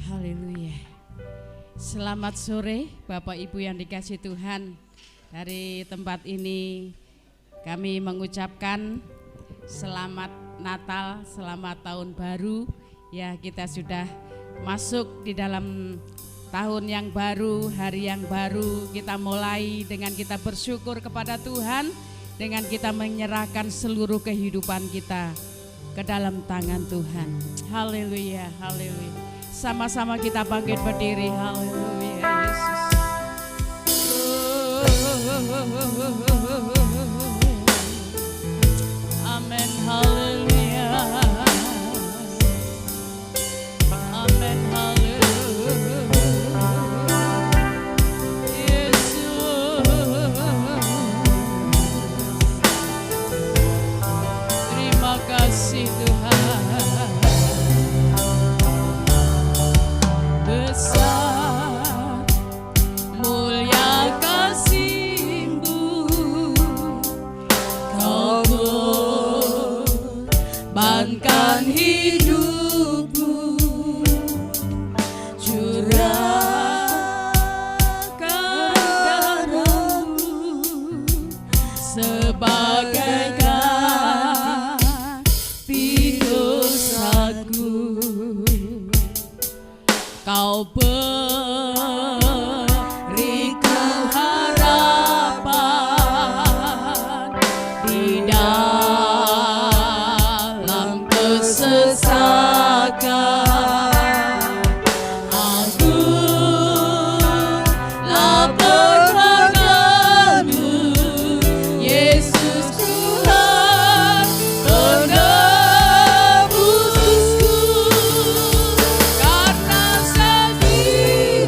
Haleluya. Selamat sore Bapak Ibu yang dikasihi Tuhan. Dari tempat ini kami mengucapkan selamat Natal, selamat tahun baru. Ya, kita sudah masuk di dalam tahun yang baru, hari yang baru. Kita mulai dengan kita bersyukur kepada Tuhan, dengan kita menyerahkan seluruh kehidupan kita ke dalam tangan Tuhan. Haleluya, haleluya. Sama-sama kita bangkit berdiri. Haleluya, Yesus. Amin, haleluya. Amin, haleluya. Yesus. Terima kasih Tuhan. Besar mulia kasih-Mu, Kau korbankan hidupmu, curahkan darah-Mu sebagai ganti dosaku. Kau beriku harapan di dalam kesesakan. Aku lapar padamu, Yesus Tuhan penebusku, karena sakit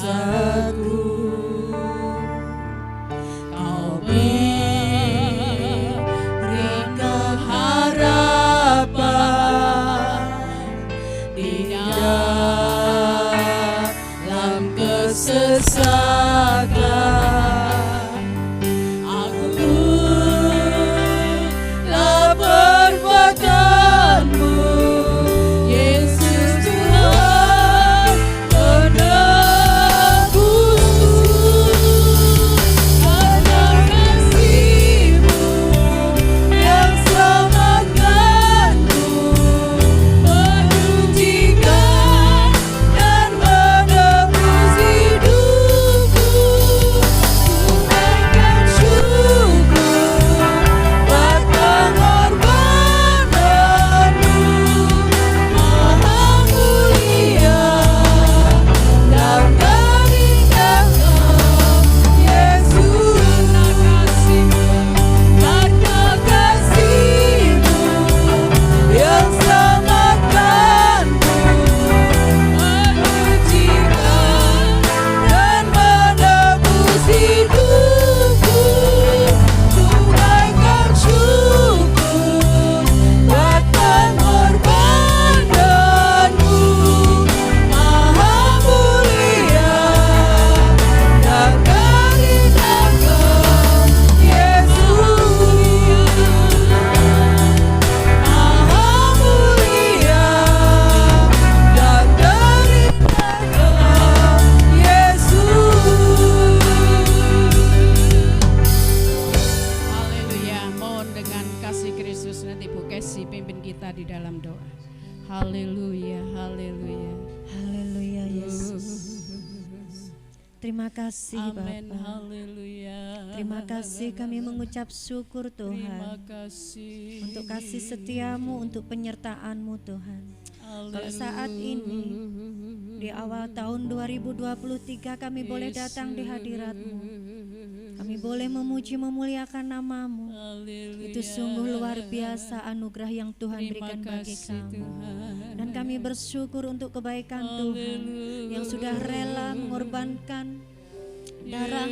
pusatku. Kau berikan harapan di dalam kesesatan. Terima kasih Amin, Bapa. haleluya. Terima kasih kami mengucap syukur Terima Tuhan kasih untuk kasih setiamu, untuk penyertaan-Mu Tuhan. Kalau saat ini di awal tahun 2023 kami boleh datang di hadirat-Mu, kami boleh memuji memuliakan nama-Mu. Itu sungguh luar biasa anugerah yang Tuhan berikan bagi kami. Dan kami bersyukur untuk kebaikan Tuhan yang sudah rela mengorbankan darah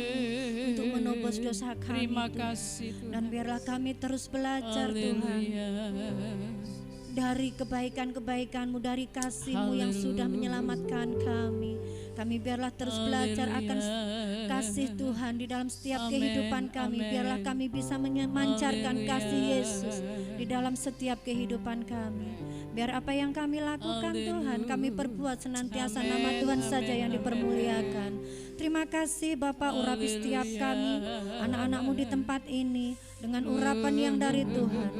untuk menebus dosa kami. Terima Tuhan. kasih Tuhan. Dan biarlah kami terus belajar Tuhan dari kebaikan-kebaikan-Mu, dari kasih-Mu yang sudah menyelamatkan kami. Kami biarlah terus belajar akan kasih Tuhan di dalam setiap kehidupan kami. Biarlah kami bisa memancarkan kasih Yesus di dalam setiap kehidupan kami. Biar apa yang kami lakukan Tuhan, kami perbuat senantiasa nama Tuhan saja yang dipermuliakan. Terima kasih Bapa, urapi setiap kami, anak-anak-Mu di tempat ini dengan urapan yang dari Tuhan.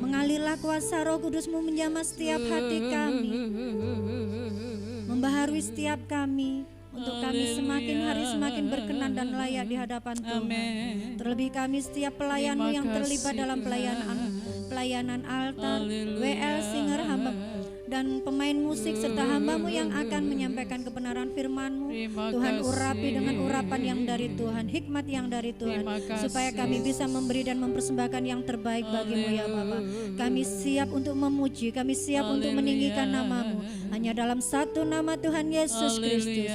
Mengalirlah kuasa Roh Kudus-Mu menjamah setiap hati kami, membaharui setiap kami, untuk kami semakin hari semakin berkenan dan layak di hadapan Tuhan. Terlebih kami setiap pelayan-Mu yang terlibat dalam pelayanan altar, WL, singer, hamba dan pemain musik serta hamba-Mu yang akan menyampaikan kebenaran firman-Mu. Tuhan urapi dengan urapan yang dari Tuhan, hikmat yang dari Tuhan, supaya kami bisa memberi dan mempersembahkan yang terbaik bagi-Mu ya Bapa. Kami siap untuk memuji, kami siap untuk meninggikan nama-Mu hanya dalam satu nama, Tuhan Yesus Kristus.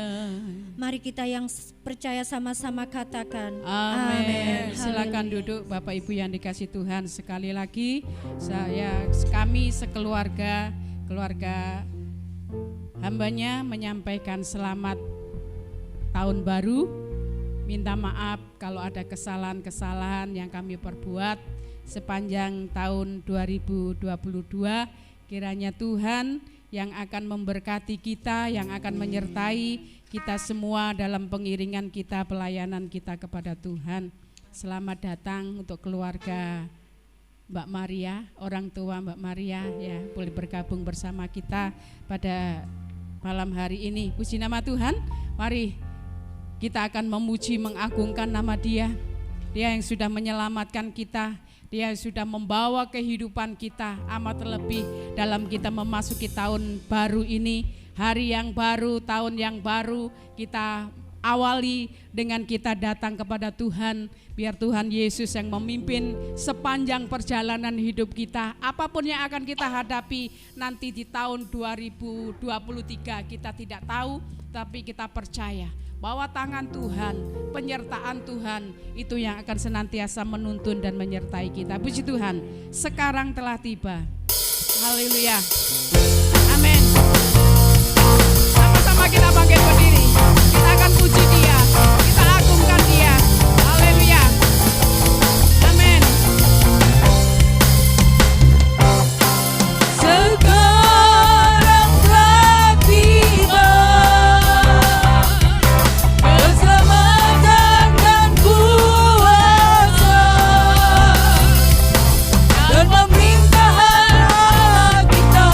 Mari kita yang percaya sama-sama katakan amin. Silakan duduk Bapak Ibu yang dikasih Tuhan. Sekali lagi kami sekeluarga hambanya menyampaikan selamat tahun baru. Minta maaf kalau ada kesalahan-kesalahan yang kami perbuat sepanjang tahun 2022. Kiranya Tuhan yang akan memberkati kita, yang akan menyertai kita semua dalam pengiringan kita, pelayanan kita kepada Tuhan. Selamat datang untuk keluarga Mbak Maria, orang tua Mbak Maria ya, boleh bergabung bersama kita pada malam hari ini. Puji nama Tuhan. Mari kita akan memuji, mengagungkan nama Dia. Dia yang sudah menyelamatkan kita, Dia yang sudah membawa kehidupan kita, amat terlebih dalam kita memasuki tahun baru ini, hari yang baru, tahun yang baru. Kita awali dengan kita datang kepada Tuhan. Biar Tuhan Yesus yang memimpin sepanjang perjalanan hidup kita. Apapun yang akan kita hadapi nanti di tahun 2023 kita tidak tahu, tapi kita percaya bahwa tangan Tuhan, penyertaan Tuhan itu yang akan senantiasa menuntun dan menyertai kita. Puji Tuhan, sekarang telah tiba. Haleluya. Amin. Sama-sama kita bangkit berdiri. Kita akan puji Dia, kita agungkan Dia. Haleluya. Amin. Sekarang telah tiba keselamatan dan kuasa dan pemerintahan Allah kita.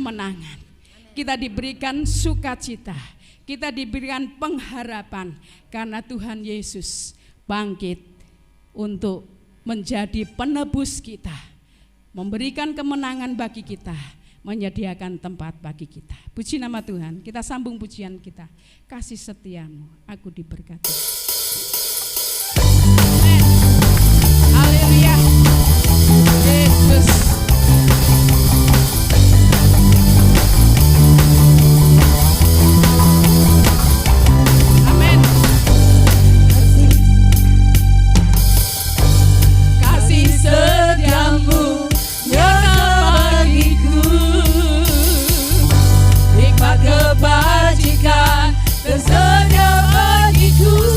kemenangan, kita diberikan sukacita, kita diberikan pengharapan karena Tuhan Yesus bangkit untuk menjadi penebus kita, memberikan kemenangan bagi kita, menyediakan tempat bagi kita. Puji nama Tuhan. Kita sambung pujian kita. Kasih setiamu, aku diberkati. Amen. Haleluya. Yesus. Amin. Kasih setiamu bagiku, nikmat kebajikan tersedia bagiku.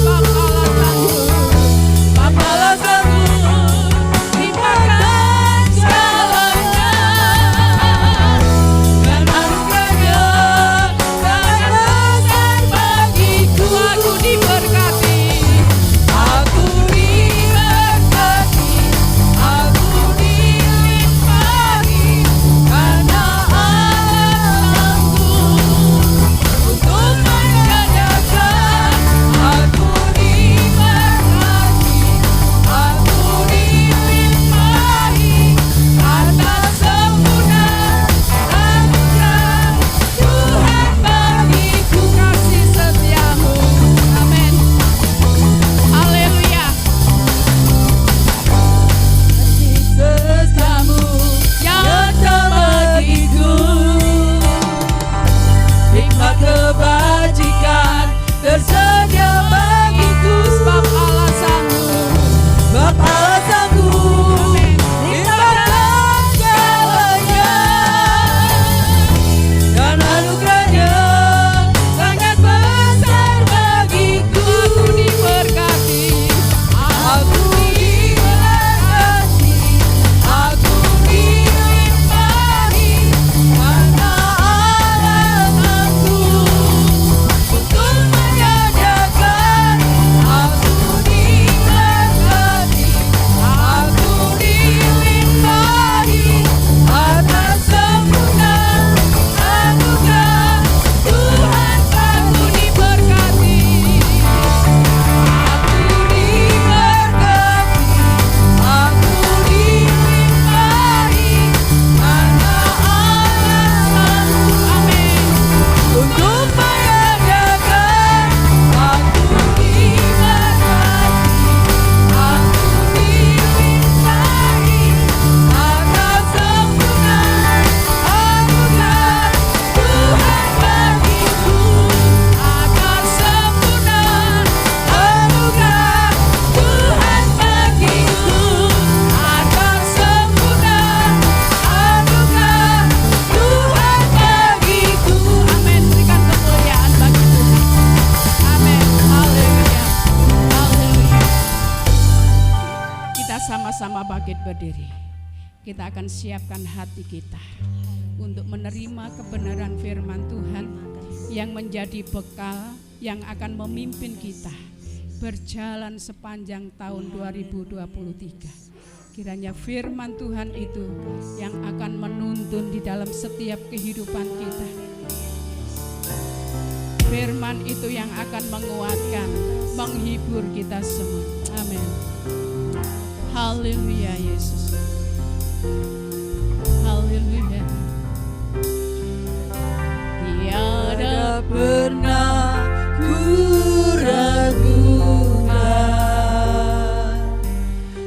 bangkit berdiri. Kita akan siapkan hati kita untuk menerima kebenaran firman Tuhan yang menjadi bekal yang akan memimpin kita berjalan sepanjang tahun 2023. Kiranya firman Tuhan itu yang akan menuntun di dalam setiap kehidupan kita. Firman itu yang akan menguatkan, menghibur kita semua. Amin. Haleluya Yesus. Haleluya. Tiada pernah ku ragukan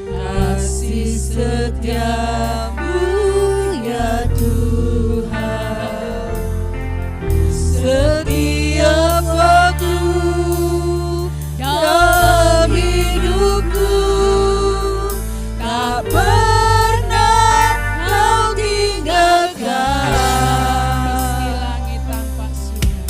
kasih setiamu ya Tuhan. Setiap waktu dalam hidupku tak pernah kau tinggalkan. Meski langit tampak suram,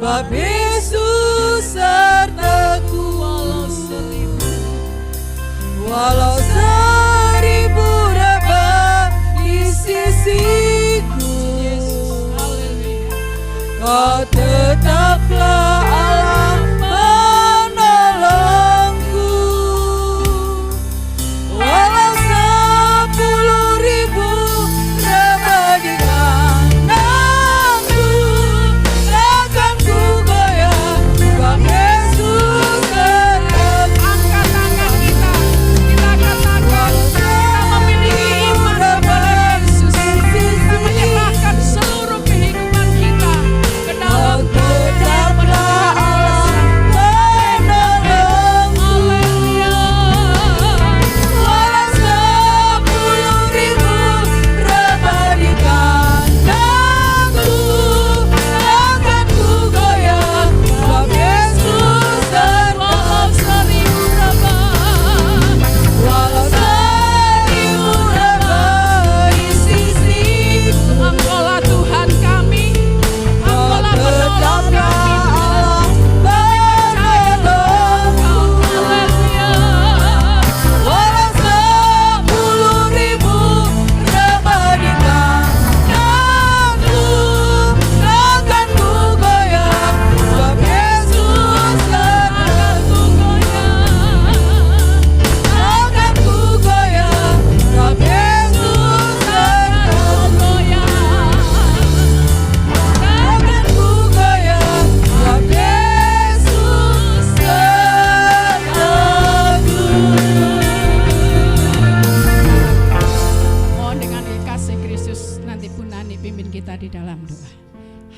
Sebab Yesus sertaku. Walau seribu rebah di sisiku, Kau tetaplah Allah menolongku. Walau 10.000 rebah di kananku, takkan ku goyah, sebab Yesus sertaku. Angkat tangan kita katakan kita memiliki iman kepada Yesus. Kita menyerahkan seluruh kehidupan kita ke dalam Tetaplah Allah menolongku. Walau 10.000 rebah di kananku, takkan ku goyah, sebab Yesus sertaku. Walau 1000 rebah di sisiku, Engkaulah Tuhan kami, Engkaulah penolong kami. Allah menolongku. Walau 10.000 rebah di kananku, takkan ku goyah, sebab Yesus sertaku. Takkan ku goyah, sebab Yesus sertaku. Takkan ku goyah, sebab Yesus sertaku. Mohon dengan kasih Kristus nanti pun Nani pimpin kita di dalam doa.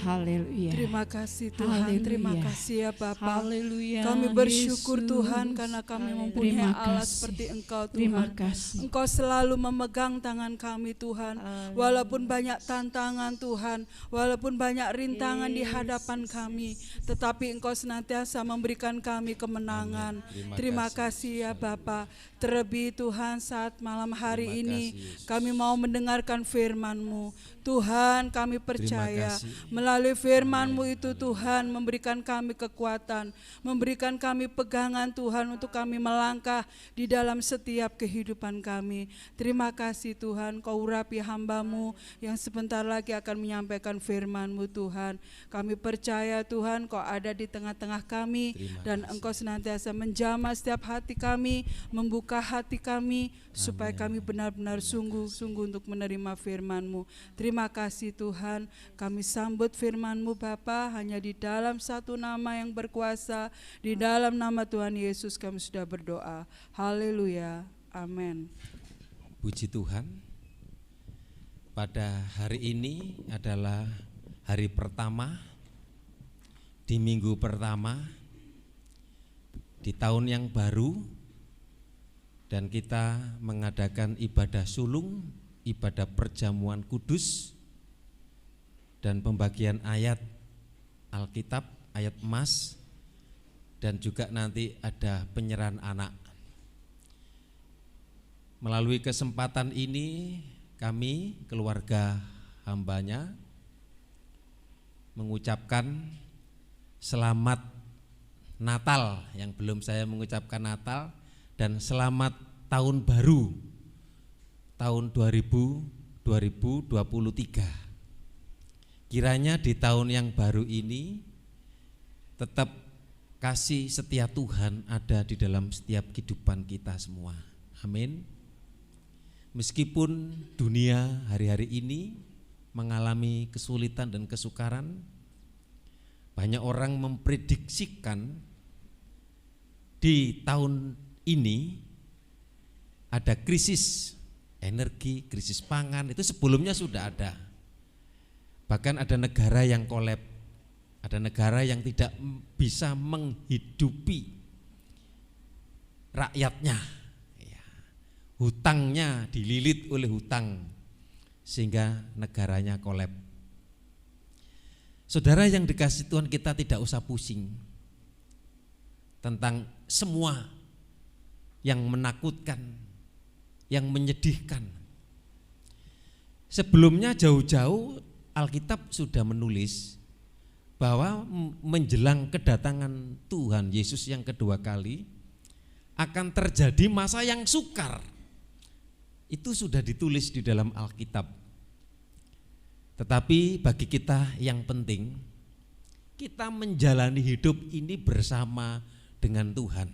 Haleluya. Terima kasih Tuhan, Haleluya. terima kasih ya Bapa. Haleluya. Kami bersyukur Yesus. Tuhan karena kami mempunyai Terima Allah kasih. seperti Engkau Terima Tuhan. kasih. Engkau selalu memegang tangan kami Tuhan. Walaupun banyak tantangan Tuhan, walaupun banyak rintangan di hadapan kami, tetapi Engkau senantiasa memberikan kami kemenangan. Terima kasih ya Bapa. Terlebih Tuhan saat malam hari ini kami mau mendengarkan firman-Mu. Tuhan kami percaya melalui firman-Mu itu Tuhan memberikan kami kekuatan, memberikan kami pegangan Tuhan untuk kami melangkah di dalam setiap kehidupan kami. Terima kasih Tuhan, Kau urapi hamba-Mu yang sebentar lagi akan menyampaikan firman-Mu Tuhan. Kami percaya Tuhan Kau ada di tengah-tengah kami dan Engkau senantiasa menjamah setiap hati kami, membuka hati kami supaya kami benar-benar sungguh-sungguh untuk menerima firman-Mu. Terima kasih Tuhan, kami sambut firman-Mu Bapa hanya di dalam satu nama yang berkuasa, di dalam nama Tuhan Yesus kami sudah berdoa. Haleluya, amin. Puji Tuhan, pada hari ini adalah hari pertama, di minggu pertama, di tahun yang baru, dan kita mengadakan ibadah sulung, ibadah perjamuan kudus, dan pembagian ayat Alkitab, ayat emas, dan juga nanti ada penyerahan anak. Melalui kesempatan ini kami keluarga hambanya mengucapkan selamat Natal, yang belum saya mengucapkan Natal, dan selamat tahun baru tahun 2023. Kiranya di tahun yang baru ini tetap kasih setia Tuhan ada di dalam setiap kehidupan kita semua. Amin. Meskipun dunia hari-hari ini mengalami kesulitan dan kesukaran, banyak orang memprediksikan di tahun ini ada krisis energi, krisis pangan, itu sebelumnya sudah ada. Bahkan ada negara yang kolab, ada negara yang tidak bisa menghidupi rakyatnya, ya. Hutangnya dililit oleh hutang sehingga negaranya kolab. Saudara yang dikasihi Tuhan, kita tidak usah pusing tentang semua yang menakutkan, yang menyedihkan. Sebelumnya jauh-jauh Alkitab sudah menulis bahwa menjelang kedatangan Tuhan Yesus yang kedua kali akan terjadi masa yang sukar. Itu sudah ditulis di dalam Alkitab. Tetapi bagi kita yang penting, kita menjalani hidup ini bersama dengan Tuhan.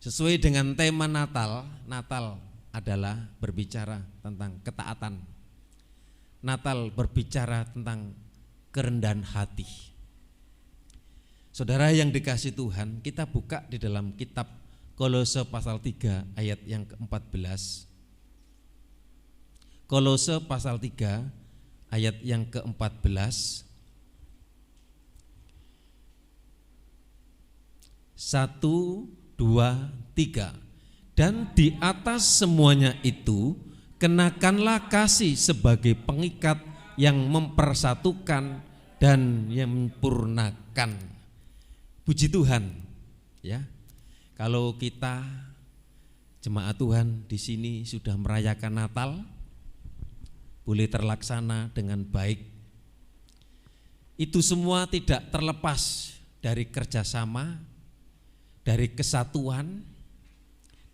Sesuai dengan tema Natal, Natal adalah berbicara tentang ketaatan. Natal berbicara tentang kerendahan hati. Saudara yang dikasihi Tuhan, kita buka di dalam kitab Kolose pasal 3 ayat yang ke-14. Kolose pasal 3 ayat yang ke-14. 1, 2, 3. Dan di atas semuanya itu kenakanlah kasih sebagai pengikat yang mempersatukan dan yang menyempurnakan. Puji Tuhan, ya. Kalau kita jemaat Tuhan di sini sudah merayakan Natal, boleh terlaksana dengan baik. Itu semua tidak terlepas dari kerjasama, dari kesatuan,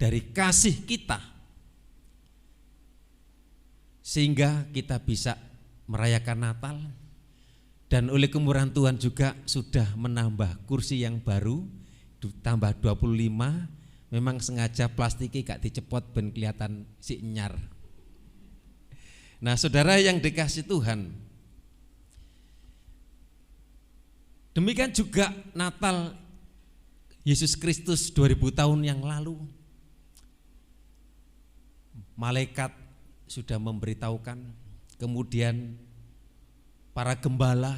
dari kasih kita, sehingga kita bisa merayakan Natal. Dan oleh kemurahan Tuhan juga sudah menambah kursi yang baru, tambah 25. Memang sengaja plastiknya gak dicepot ben kelihatan si nyar. Nah saudara yang dikasih Tuhan, demikian juga Natal Yesus Kristus 2000 tahun yang lalu. Malaikat sudah memberitahukan, kemudian para gembala,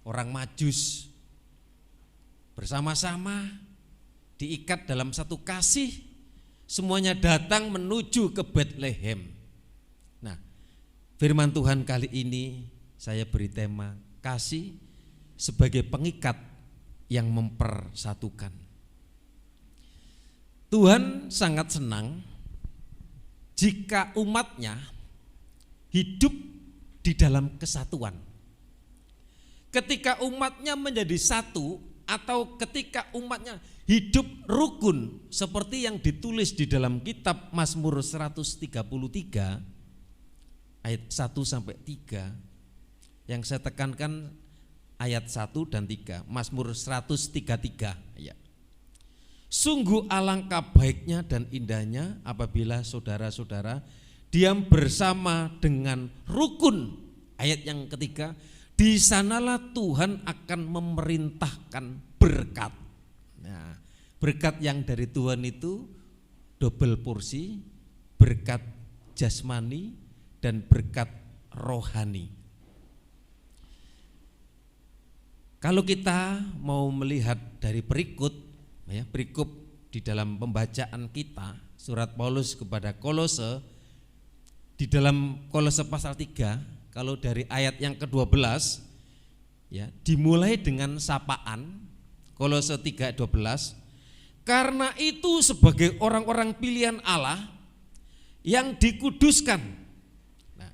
orang Majus bersama-sama diikat dalam satu kasih, semuanya datang menuju ke Betlehem. Nah, firman Tuhan kali ini saya beri tema kasih sebagai pengikat yang mempersatukan. Tuhan sangat senang jika umatnya hidup di dalam kesatuan. Ketika umatnya menjadi satu, atau ketika umatnya hidup rukun seperti yang ditulis di dalam kitab Mazmur 133 ayat 1 sampai 3. Yang saya tekankan ayat 1 dan 3, Mazmur 133 ya. Sungguh alangkah baiknya dan indahnya apabila saudara-saudara diam bersama dengan rukun. Ayat yang ketiga, di sanalah Tuhan akan memerintahkan berkat. Nah, berkat yang dari Tuhan itu double porsi, berkat jasmani dan berkat rohani. Kalau kita mau melihat dari berikut di dalam pembacaan kita, surat Paulus kepada Kolose, di dalam Kolose pasal 3, kalau dari ayat yang ke-12 ya, dimulai dengan sapaan. Kolose 3 ayat 12. Karena itu sebagai orang-orang pilihan Allah yang dikuduskan. Nah,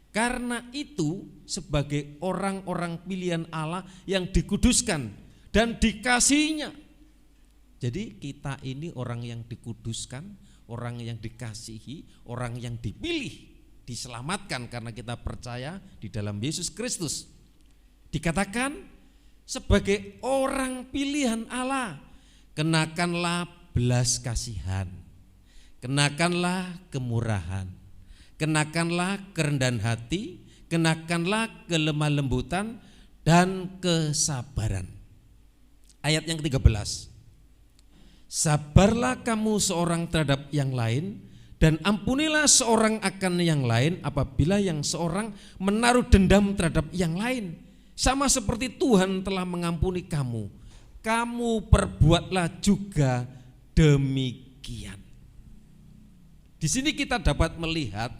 karena itu sebagai orang-orang pilihan Allah yang dikuduskan dan dikasihinya. Jadi kita ini orang yang dikuduskan, orang yang dikasihi, orang yang dipilih, diselamatkan karena kita percaya di dalam Yesus Kristus. Dikatakan sebagai orang pilihan Allah, kenakanlah belas kasihan, kenakanlah kemurahan, kenakanlah kerendahan hati, kenakanlah kelemah lembutan dan kesabaran. Ayat yang 13. Sabarlah kamu seorang terhadap yang lain, dan ampunilah seorang akan yang lain apabila yang seorang menaruh dendam terhadap yang lain. Sama seperti Tuhan telah mengampuni kamu, kamu perbuatlah juga demikian. Di sini kita dapat melihat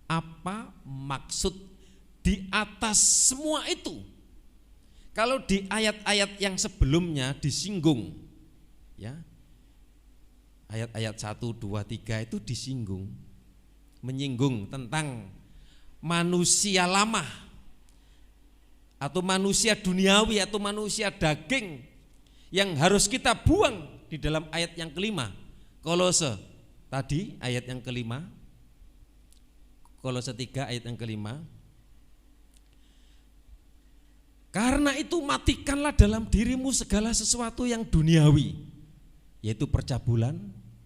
apa maksud di atas semua itu. Kalau di ayat-ayat yang sebelumnya disinggung, ya, ayat-ayat 1, 2, 3 itu disinggung, menyinggung tentang manusia lama atau manusia duniawi atau manusia daging yang harus kita buang di dalam ayat yang kelima. Kolose tadi ayat yang kelima, Kolose 3 ayat yang kelima. Karena itu matikanlah dalam dirimu segala sesuatu yang duniawi, yaitu percabulan,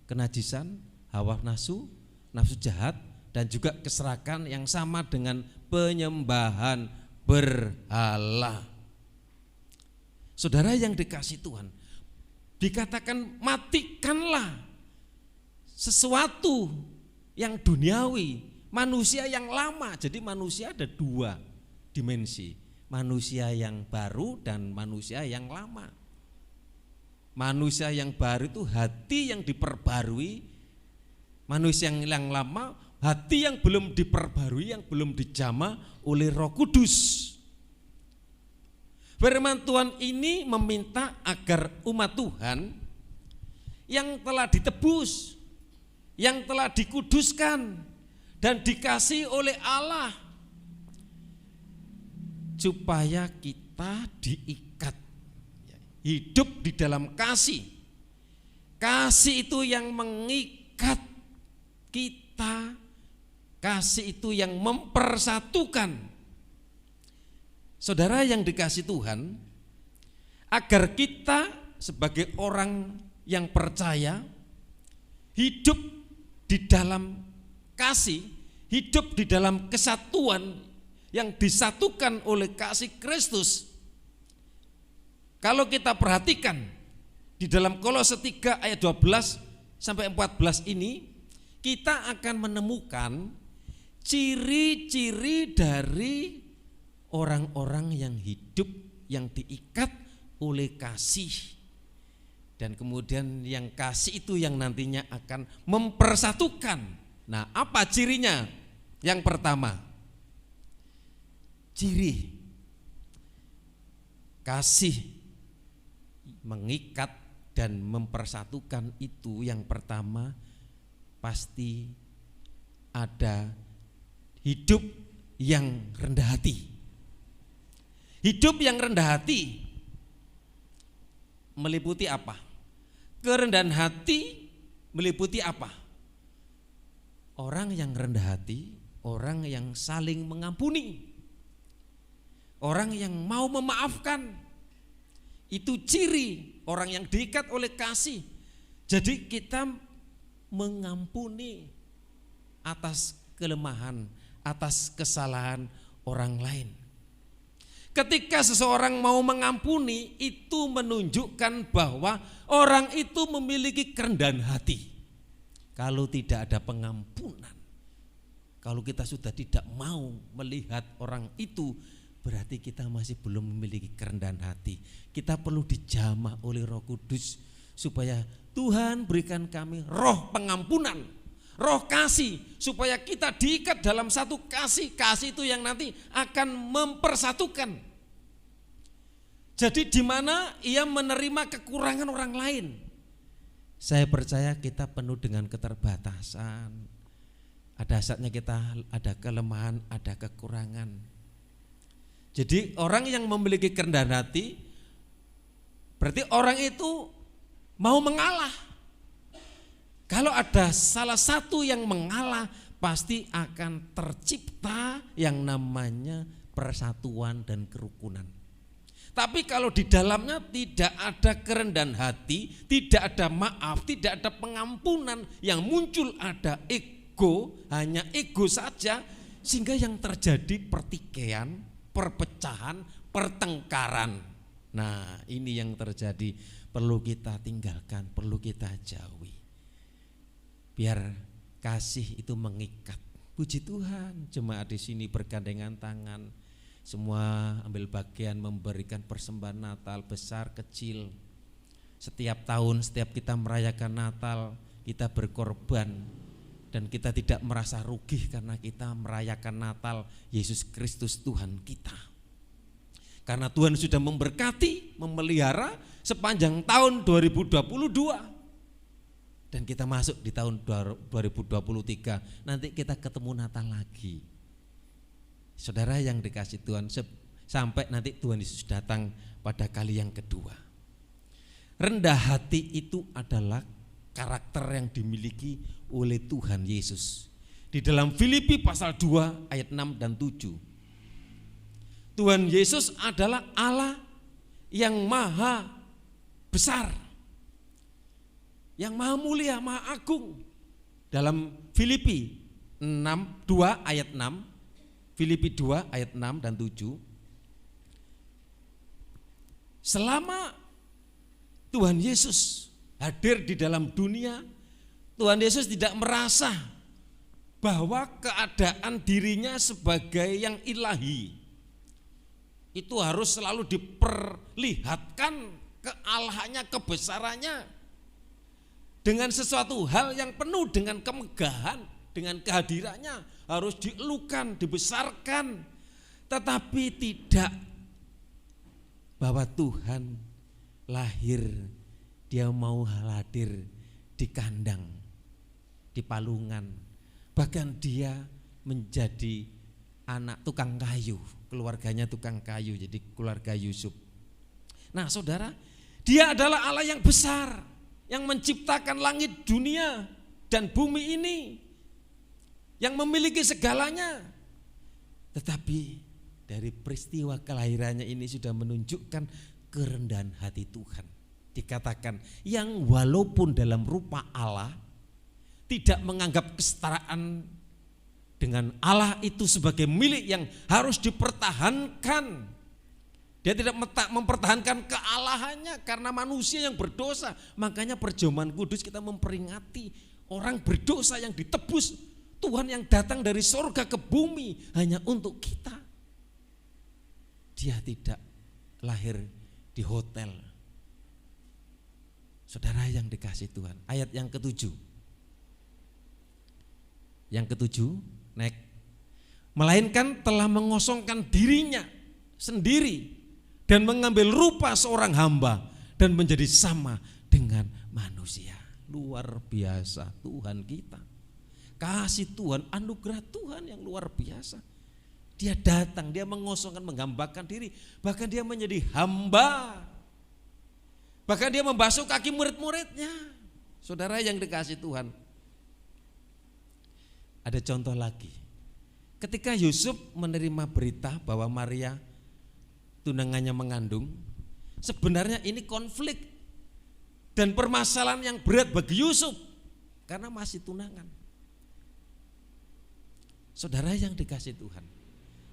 kenajisan, hawa nafsu, nafsu jahat, dan juga keserakan yang sama dengan penyembahan berhala. Saudara yang dikasihi Tuhan, dikatakan matikanlah sesuatu yang duniawi, manusia yang lama. Jadi manusia ada dua dimensi, manusia yang baru dan manusia yang lama. Manusia yang baru itu hati yang diperbarui, manusia yang lama hati yang belum diperbarui, yang belum dijamah oleh Roh Kudus. Firman Tuhan ini meminta agar umat Tuhan yang telah ditebus, yang telah dikuduskan dan dikasihi oleh Allah, supaya kita diikat, hidup di dalam kasih. Kasih itu yang mengikat kita, kasih itu yang mempersatukan. Saudara yang dikasihi Tuhan, agar kita sebagai orang yang percaya hidup di dalam kasih, hidup di dalam kesatuan yang disatukan oleh kasih Kristus. Kalau kita perhatikan di dalam Kolose 3 ayat 12 sampai 14 ini, kita akan menemukan ciri-ciri dari orang-orang yang hidup, yang diikat oleh kasih. Dan kemudian yang kasih itu yang nantinya akan mempersatukan. Nah, apa cirinya? Yang pertama, ciri kasih mengikat dan mempersatukan itu, yang pertama pasti ada hidup yang rendah hati. Hidup yang rendah hati meliputi apa? Kerendahan hati meliputi apa? Orang yang rendah hati, orang yang saling mengampuni, orang yang mau memaafkan. Itu ciri orang yang diikat oleh kasih. Jadi kita mengampuni atas kelemahan, atas kesalahan orang lain. Ketika seseorang mau mengampuni, itu menunjukkan bahwa orang itu memiliki kerendahan hati. Kalau tidak ada pengampunan, kalau kita sudah tidak mau melihat orang itu, berarti kita masih belum memiliki kerendahan hati. Kita perlu dijamah oleh Roh Kudus supaya Tuhan berikan kami roh pengampunan, roh kasih, supaya kita diikat dalam satu kasih. Kasih itu yang nanti akan mempersatukan. Jadi di mana ia menerima kekurangan orang lain. Saya percaya kita penuh dengan keterbatasan. Ada saatnya kita ada kelemahan, ada kekurangan. Jadi orang yang memiliki kerendahan hati, berarti orang itu mau mengalah. Kalau ada salah satu yang mengalah, pasti akan tercipta yang namanya persatuan dan kerukunan. Tapi kalau di dalamnya tidak ada kerendahan hati, tidak ada maaf, tidak ada pengampunan, yang muncul ada ego, hanya ego saja, sehingga yang terjadi pertikaian, perpecahan, pertengkaran. Nah, ini yang terjadi, perlu kita tinggalkan, perlu kita jauhi. Biar kasih itu mengikat. Puji Tuhan, jemaat di sini bergandengan tangan, semua ambil bagian memberikan persembahan Natal besar kecil. Setiap tahun, setiap kita merayakan Natal, kita berkorban dan kita tidak merasa rugi karena kita merayakan Natal Yesus Kristus Tuhan kita. Karena Tuhan sudah memberkati, memelihara sepanjang tahun 2022. Dan kita masuk di tahun 2023, nanti kita ketemu Natal lagi. Saudara yang dikasihi Tuhan, sampai nanti Tuhan Yesus datang pada kali yang kedua. Rendah hati itu adalah karakter yang dimiliki oleh Tuhan Yesus. Di dalam Filipi pasal 2 ayat 6 dan 7. Tuhan Yesus adalah Allah yang maha besar, yang maha mulia, maha agung. Dalam Filipi 2 ayat 6, Filipi 2 ayat 6 dan 7. Selama Tuhan Yesus hadir di dalam dunia, Tuhan Yesus tidak merasa bahwa keadaan dirinya sebagai yang ilahi itu harus selalu diperlihatkan kealahannya, kebesarannya dengan sesuatu hal yang penuh dengan kemegahan, dengan kehadirannya harus dielukan, dibesarkan. Tetapi tidak bahwa Tuhan lahir, dia mau hadir di kandang, di palungan, bahkan dia menjadi anak tukang kayu, keluarganya tukang kayu, jadi keluarga Yusuf. Nah saudara, dia adalah Allah yang besar, yang menciptakan langit, dunia, dan bumi ini, yang memiliki segalanya. Tetapi dari peristiwa kelahirannya ini sudah menunjukkan kerendahan hati Tuhan. Dikatakan yang walaupun dalam rupa Allah tidak menganggap kesetaraan dengan Allah itu sebagai milik yang harus dipertahankan. Dia tidak mempertahankan kealahannya karena manusia yang berdosa. Makanya perjamuan kudus kita memperingati orang berdosa yang ditebus, Tuhan yang datang dari surga ke bumi hanya untuk kita. Dia tidak lahir di hotel. Saudara yang dikasihi Tuhan, ayat yang ketujuh. Yang ketujuh, melainkan telah mengosongkan dirinya sendiri dan mengambil rupa seorang hamba dan menjadi sama dengan manusia. Luar biasa Tuhan kita. Kasih Tuhan, anugerah Tuhan yang luar biasa. Dia datang, dia mengosongkan, menghambakan diri, bahkan dia menjadi hamba. Bahkan dia membasuh kaki murid-muridnya. Saudara yang dikasihi Tuhan, ada contoh lagi. Ketika Yusuf menerima berita bahwa Maria tunangannya mengandung, sebenarnya ini konflik dan permasalahan yang berat bagi Yusuf karena masih tunangan. Saudara yang dikasihi Tuhan,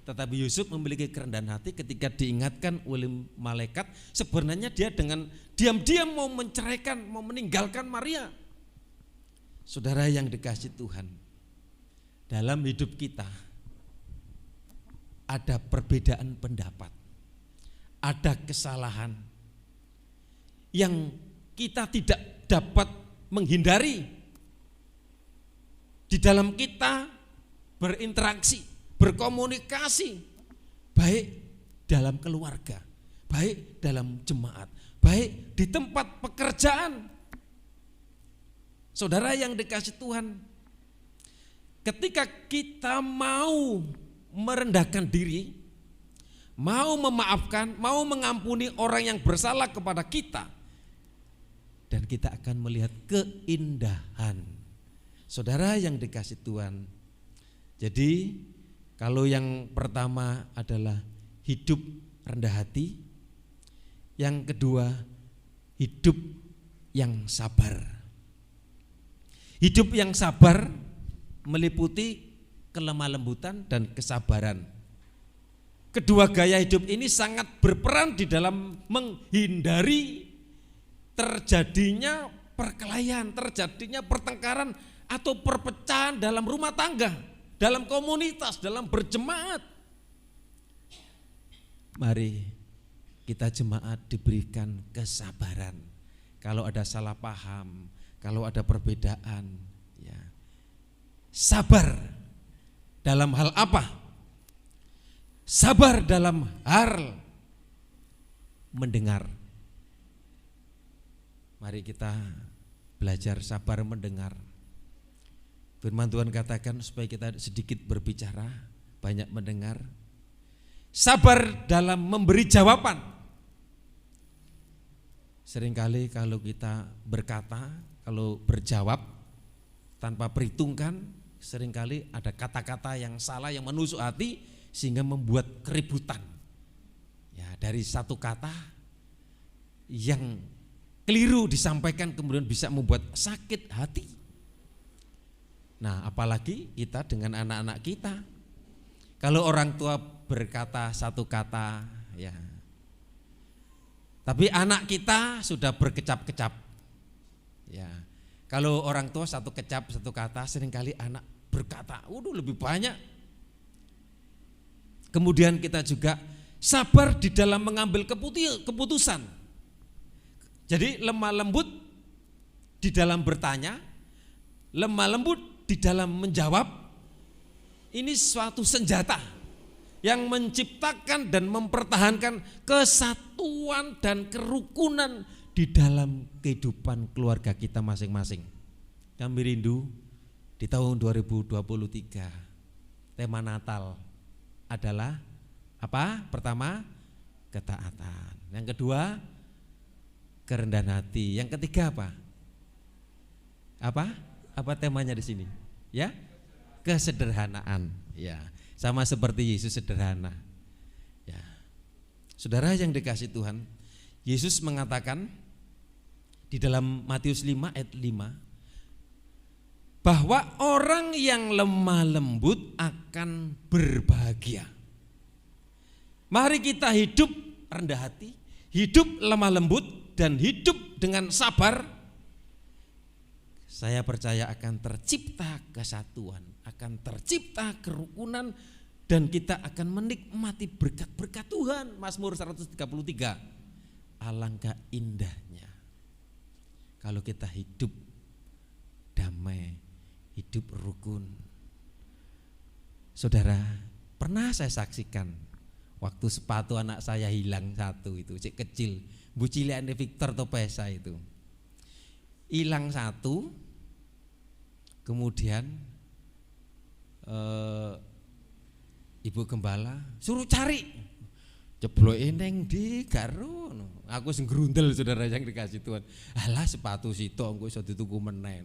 tetapi Yusuf memiliki kerendahan hati ketika diingatkan oleh malaikat, sebenarnya dia dengan diam-diam mau menceraikan, mau meninggalkan Maria. Saudara yang dikasihi Tuhan, dalam hidup kita ada perbedaan pendapat, ada kesalahan yang kita tidak dapat menghindari. Di dalam kita berinteraksi, berkomunikasi, baik dalam keluarga, baik dalam jemaat, baik di tempat pekerjaan. Saudara yang dikasihi Tuhan, ketika kita mau merendahkan diri, mau memaafkan, mau mengampuni orang yang bersalah kepada kita, dan kita akan melihat keindahan. Saudara yang dikasihi Tuhan, jadi kalau yang pertama adalah hidup rendah hati, yang kedua hidup yang sabar. Hidup yang sabar meliputi kelemah lembutan dan kesabaran. Kedua gaya hidup ini sangat berperan di dalam menghindari terjadinya perkelahian, terjadinya pertengkaran atau perpecahan dalam rumah tangga, dalam komunitas, dalam berjemaat. Mari kita jemaat diberikan kesabaran. Kalau ada salah paham, kalau ada perbedaan, ya, sabar dalam hal apa? Sabar dalam hal mendengar. Mari kita belajar sabar mendengar. Firman Tuhan katakan supaya kita sedikit berbicara, banyak mendengar. sabar dalam memberi jawaban. Seringkali kalau kita berkata, kalau berjawab tanpa perhitungkan, seringkali ada kata-kata yang salah yang menusuk hati sehingga membuat keributan. Ya, dari satu kata yang keliru disampaikan kemudian bisa membuat sakit hati. Nah, apalagi kita dengan anak-anak kita. Kalau orang tua berkata satu kata, ya, tapi anak kita sudah berkecap-kecap. Ya, kalau orang tua satu kecap satu kata, seringkali anak berkata, lebih banyak. Kemudian kita juga sabar di dalam mengambil keputusan. Jadi lemah lembut di dalam bertanya, lemah lembut di dalam menjawab. Ini suatu senjata yang menciptakan dan mempertahankan kesatuan dan kerukunan di dalam kehidupan keluarga kita masing-masing. Kami rindu di tahun 2023 tema Natal adalah apa? Pertama, ketaatan. Yang kedua, kerendahan hati. Yang ketiga apa? Apa temanya di sini? Ya? Kesederhanaan. Ya, sama seperti Yesus sederhana. Ya. Saudara yang dikasihi Tuhan, Yesus mengatakan di dalam Matius 5 ayat 5 bahwa orang yang lemah lembut akan berbahagia. Mari kita hidup rendah hati, hidup lemah lembut dan hidup dengan sabar. Saya percaya akan tercipta kesatuan, akan tercipta kerukunan, dan kita akan menikmati berkat-berkat Tuhan. Mazmur 133, alangkah indahnya kalau kita hidup damai, hidup rukun. Saudara, pernah saya saksikan waktu sepatu anak saya hilang satu itu, cek kecil, buciliane Victor Topesa itu. Hilang satu, kemudian ibu gembala suruh cari, jebloke neng di garo. Aku sing grundel saudara yang dikasih Tuhan. Alah sepatu sitok engko iso dituku meneh.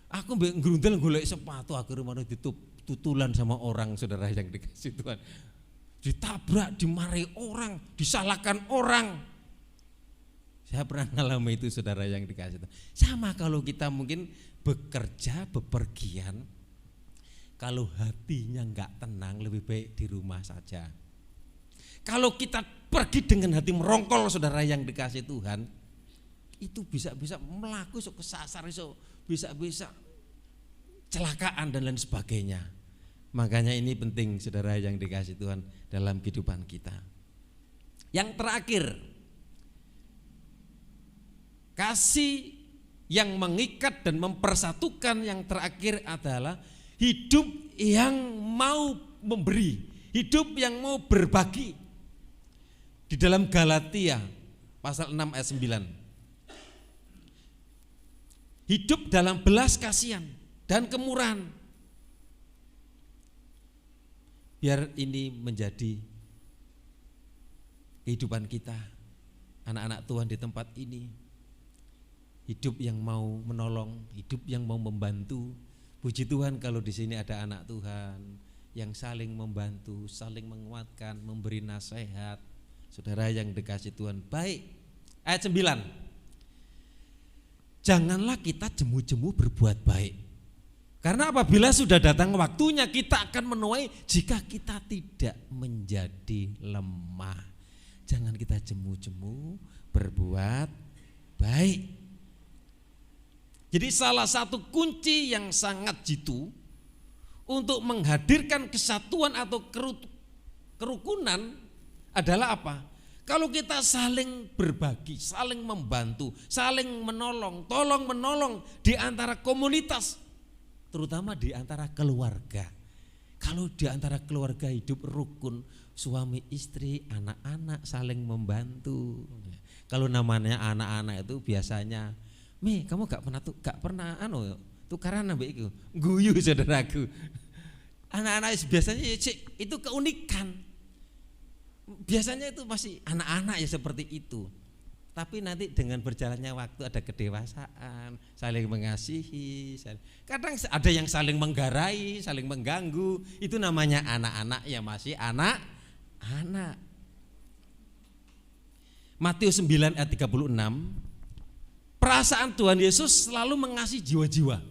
Aku mbek grundel golek sepatu akhirnya malah ditutulan sama orang saudara yang dikasih Tuhan. Ditabrak, dimarahi orang, disalahkan orang. Saya pernah ngalami itu saudara yang dikasih Tuhan. Sama kalau kita mungkin bekerja, bepergian, kalau hatinya enggak tenang lebih baik di rumah saja. Kalau kita pergi dengan hati merongkol saudara yang dikasih Tuhan, itu bisa melaku kesasar, bisa celakaan dan lain sebagainya. Makanya ini penting saudara yang dikasih Tuhan dalam kehidupan kita. Yang terakhir, kasih yang mengikat dan mempersatukan yang terakhir adalah hidup yang mau memberi, hidup yang mau berbagi. Di dalam Galatia pasal 6 ayat 9. Hidup dalam belas kasihan dan kemurahan. Biar ini menjadi kehidupan kita, anak-anak Tuhan di tempat ini. Hidup yang mau menolong, hidup yang mau membantu. Puji Tuhan kalau di sini ada anak Tuhan yang saling membantu, saling menguatkan, memberi nasihat. Saudara yang dikasih Tuhan, baik. Ayat 9. Janganlah kita jemu-jemu berbuat baik. Karena apabila sudah datang waktunya kita akan menuai jika kita tidak menjadi lemah. Jangan kita jemu-jemu berbuat baik. Jadi salah satu kunci yang sangat jitu untuk menghadirkan kesatuan atau kerukunan adalah apa? Kalau kita saling berbagi, saling membantu, saling menolong, tolong menolong di antara komunitas, terutama di antara keluarga. Kalau di antara keluarga hidup rukun, suami istri, anak-anak saling membantu. Kalau namanya anak-anak itu biasanya, "Mi, kamu gak pernah tukaran ambek iku." Guyu saudaraku. Anak-anak biasanya itu keunikan. biasanya itu masih anak-anak ya seperti itu. Tapi nanti dengan berjalannya waktu ada kedewasaan, saling mengasihi, kadang ada yang saling menggarai, saling mengganggu. Itu namanya anak-anak yang masih anak-anak. Matius 9 ayat 36, perasaan Tuhan Yesus selalu mengasihi jiwa-jiwa.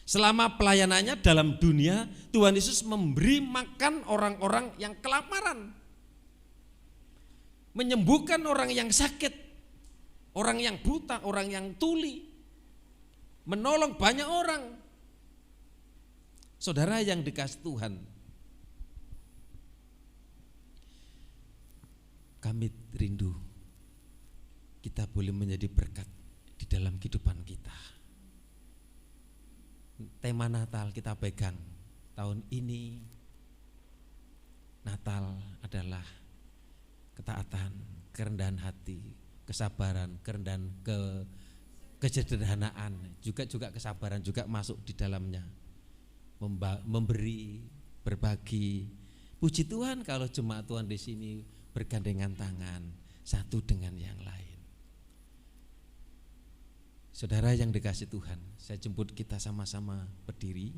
Selama pelayanannya dalam dunia, Tuhan Yesus memberi makan orang-orang yang kelaparan, menyembuhkan orang yang sakit, orang yang buta, orang yang tuli, menolong banyak orang. Saudara yang dikasihi Tuhan, kami rindu kita boleh menjadi berkat di dalam kehidupan kita. Tema Natal kita pegang tahun ini. Natal adalah ketaatan, kerendahan hati, kesabaran, kerendahan, kesederhanaan, juga kesabaran juga masuk di dalamnya. Memberi, berbagi. Puji Tuhan kalau jemaat Tuhan di sini bergandengan tangan satu dengan yang lain. Saudara yang dikasihi Tuhan, saya jemput kita sama-sama berdiri.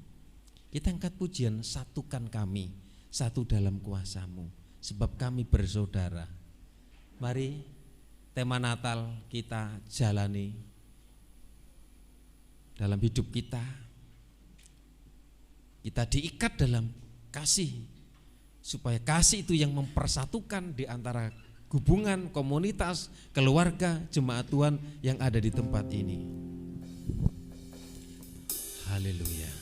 Kita angkat pujian, satukan kami, satu dalam kuasa-Mu, sebab kami bersaudara. Mari tema Natal kita jalani dalam hidup kita. Kita diikat dalam kasih, supaya kasih itu yang mempersatukan di antara hubungan, komunitas, keluarga, jemaat Tuhan yang ada di tempat ini. Haleluya.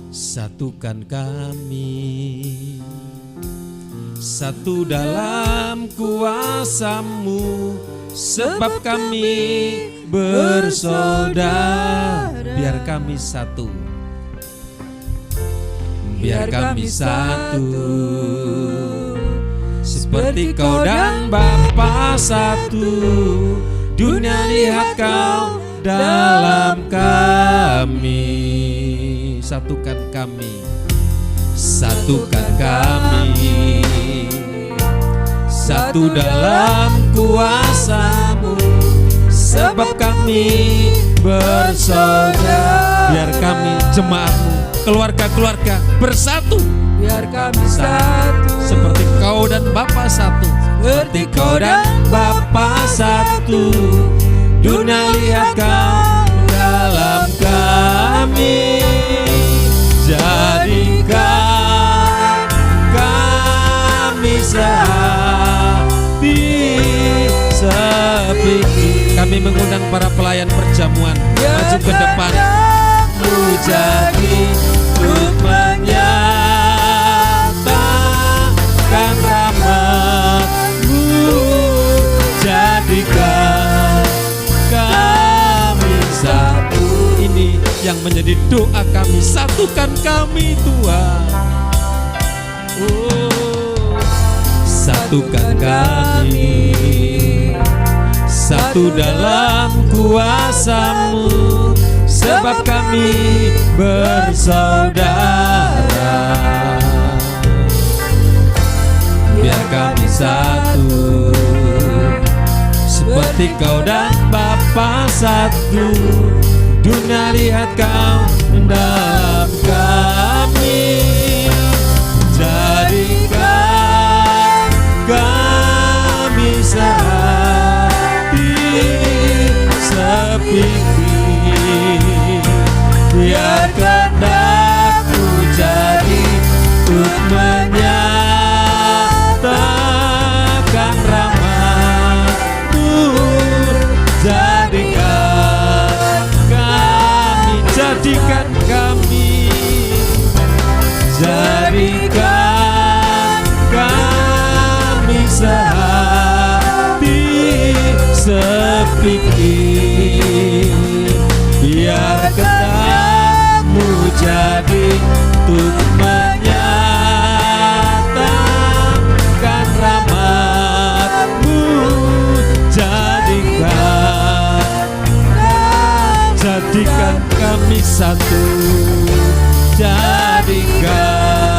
Satukan kami, satu dalam kuasa-Mu, sebab kami bersaudara. Biar kami satu, biar kami satu, seperti Kau dan Bapa satu. Dunia lihat Kau dalam kami. Satukan kami, satukan kami, satu dalam kuasa-Mu, sebab kami bersaudara. Biar kami jemaat-Mu, keluarga-keluarga bersatu, biar kami satu, seperti Kau dan Bapa satu, seperti Kau dan Bapa satu. Dunia lihat Kau dalam kami. Jadikan kami sehati sepikir. Kami mengundang para pelayan perjamuan maju ke depan. Jadi untuk menyatakan rahmat-Mu, jadikan kami satu. Ini yang menjadi doa kami, satukan kami Tuhan. Oh, satukan kami, satu dalam kuasa-Mu, sebab kami bersaudara. Biar kami satu, seperti Kau dan Bapa satu. Dunia lihat Kau dalam kami. Jadikan kami sehati sepikir. Biar kehendak-Mu jadi untuk menyatakan rahmat-Mu. Jadikan kami, jadikan kami sehati sepikir. Biar kehendak-Mu jadi untuk menyatakan rahmat-Mu. Jadikan kami satu, jadikan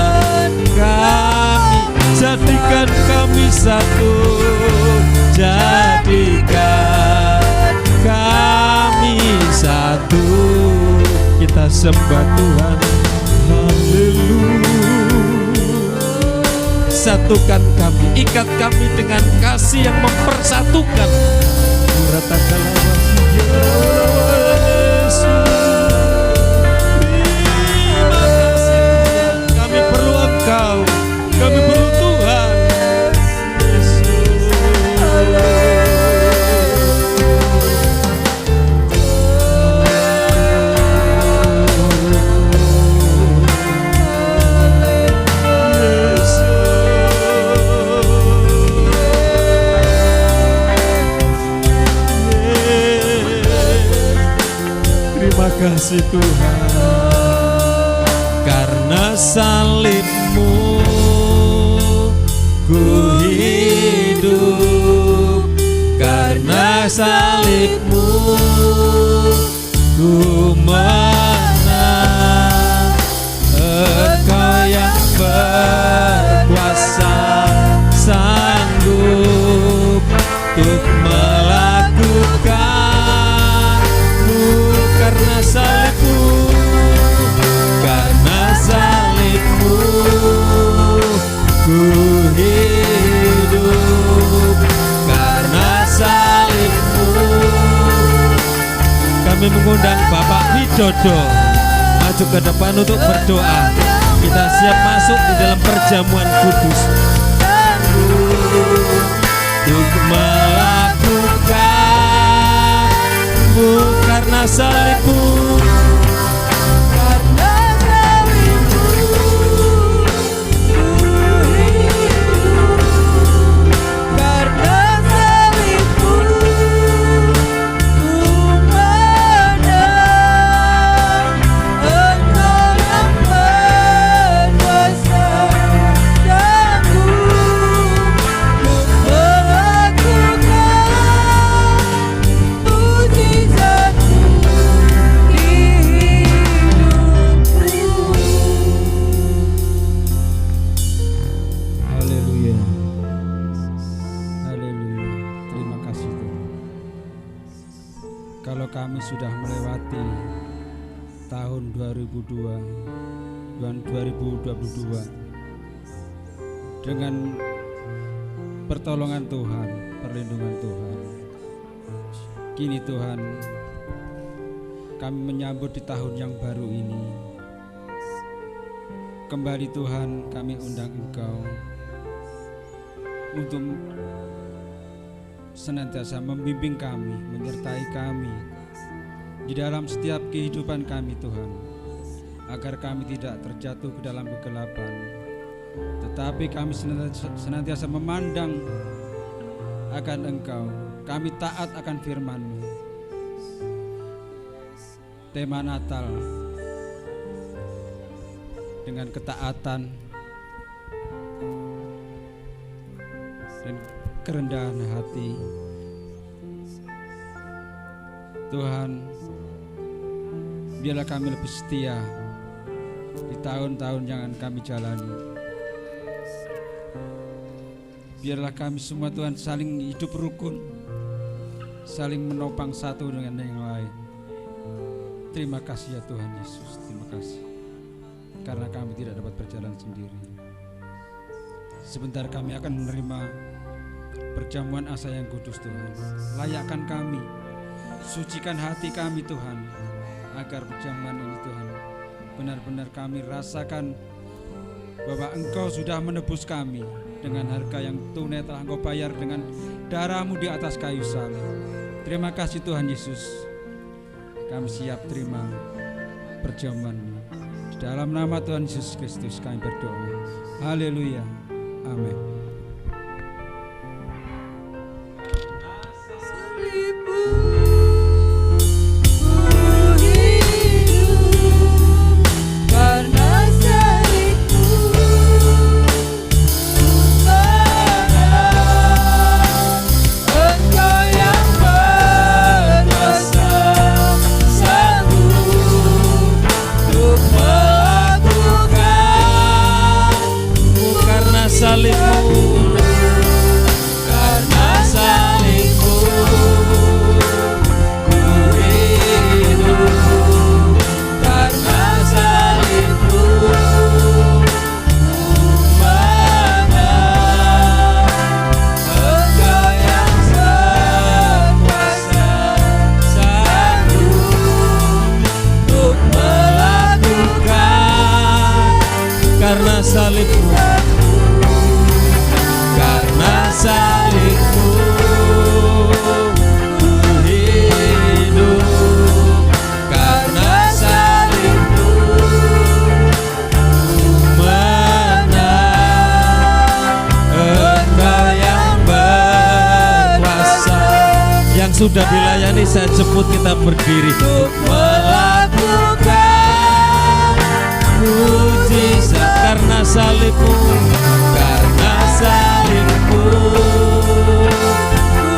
sembah Tuhan. Haleluya. Satukan kami, ikat kami dengan kasih yang mempersatukan. Ratakanlah wajah Yesus. Terima kasih, kami perlu Engkau, kami perlu Tuhan Yesus. Terima kasih Tuhan, karena salib-Mu ku hidup, karena salib-Mu ku menang. Engkau yang berkuasa sanggup untuk melakukanmu, karena salib-Mu, karena salib-Mu ku hidup, karena salib-Mu. Kami mengundang Bapak Widodo maju ke depan untuk berdoa. Kita siap masuk di dalam perjamuan kudus untuk melakukanmu, karena salib-Mu, karena salib-Mu ku hidup, karena salib-Mu ku menang. Engkau yang berkuasa sanggup untuk melakukan mujizat-Mu di hidupku. Haleluya. Haleluya. Terima kasih Tuhan. Kalau kami sudah melewati tahun 2022 dengan pertolongan Tuhan, perlindungan Tuhan, kini Tuhan kami menyambut di tahun yang baru ini. Kembali Tuhan, kami undang Engkau untuk senantiasa membimbing kami, menyertai kami di dalam setiap kehidupan kami Tuhan, agar kami tidak terjatuh ke dalam kegelapan, tetapi kami senantiasa memandang akan Engkau, kami taat akan firman-Mu. Tema Natal dengan ketaatan dan kerendahan hati. Tuhan, biarlah kami lebih setia di tahun-tahun yang akan kami jalani. Biarlah kami semua Tuhan saling hidup rukun, saling menopang satu dengan yang lain. Terima kasih ya Tuhan Yesus, terima kasih, karena kami tidak dapat berjalan sendiri. Sebentar kami akan menerima perjamuan asa yang kudus Tuhan. Layakkan kami, sucikan hati kami Tuhan, agar perjamuan ini Tuhan benar-benar kami rasakan bahwa Engkau sudah menebus kami dengan harga yang tunai telah Engkau bayar dengan darah-Mu di atas kayu salib. Terima kasih Tuhan Yesus. Kami siap terima perjamuan-Mu. Di dalam nama Tuhan Yesus Kristus kami berdoa. Haleluya. Amin. salib-Mu. sudah dilayani, saya jemput kita berdiri untuk melakukan mujizat karena salibmu, karena salibmu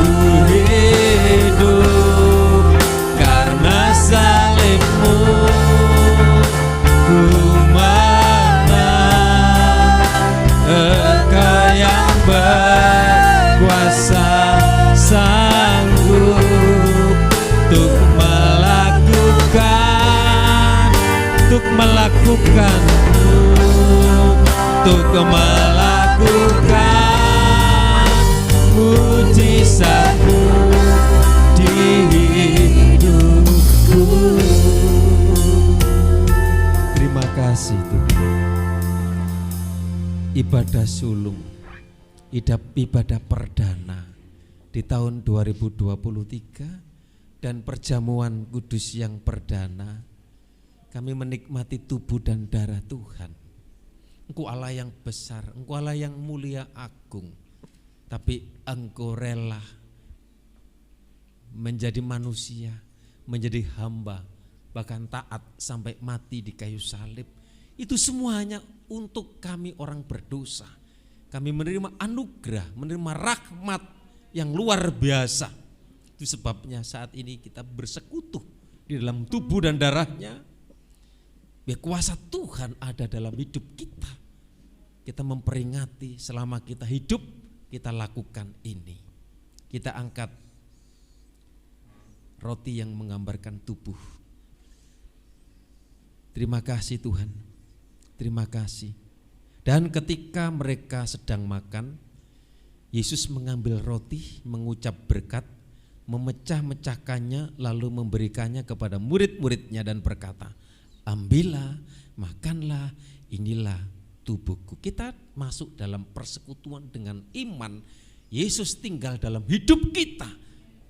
ku hidup, karena salibmu ku menang. Engkau yang berkuasa sanggup untuk melakukan mujizatmu di hidupku. Terima kasih Tuhan. Ibadah sulung, ibadah perdana di tahun 2023 dan perjamuan kudus yang perdana, kami menikmati tubuh dan darah Tuhan. Engkau Allah yang besar, Engkau Allah yang mulia agung, tapi Engkau rela menjadi manusia, menjadi hamba, bahkan taat sampai mati di kayu salib. Itu semuanya untuk kami orang berdosa. Kami menerima anugerah, menerima rahmat yang luar biasa. Itu sebabnya saat ini kita bersekutu di dalam tubuh dan darahnya. Biar kuasa Tuhan ada dalam hidup kita. Kita memperingati selama kita hidup, kita lakukan ini. Kita angkat roti yang menggambarkan tubuh. Terima kasih Tuhan, terima kasih. Dan ketika mereka sedang makan, Yesus mengambil roti, mengucap berkat, memecah-mecahkannya, lalu memberikannya kepada murid-muridnya dan berkata, ambillah, makanlah, inilah tubuhku. Kita masuk dalam persekutuan dengan iman. Yesus tinggal dalam hidup kita.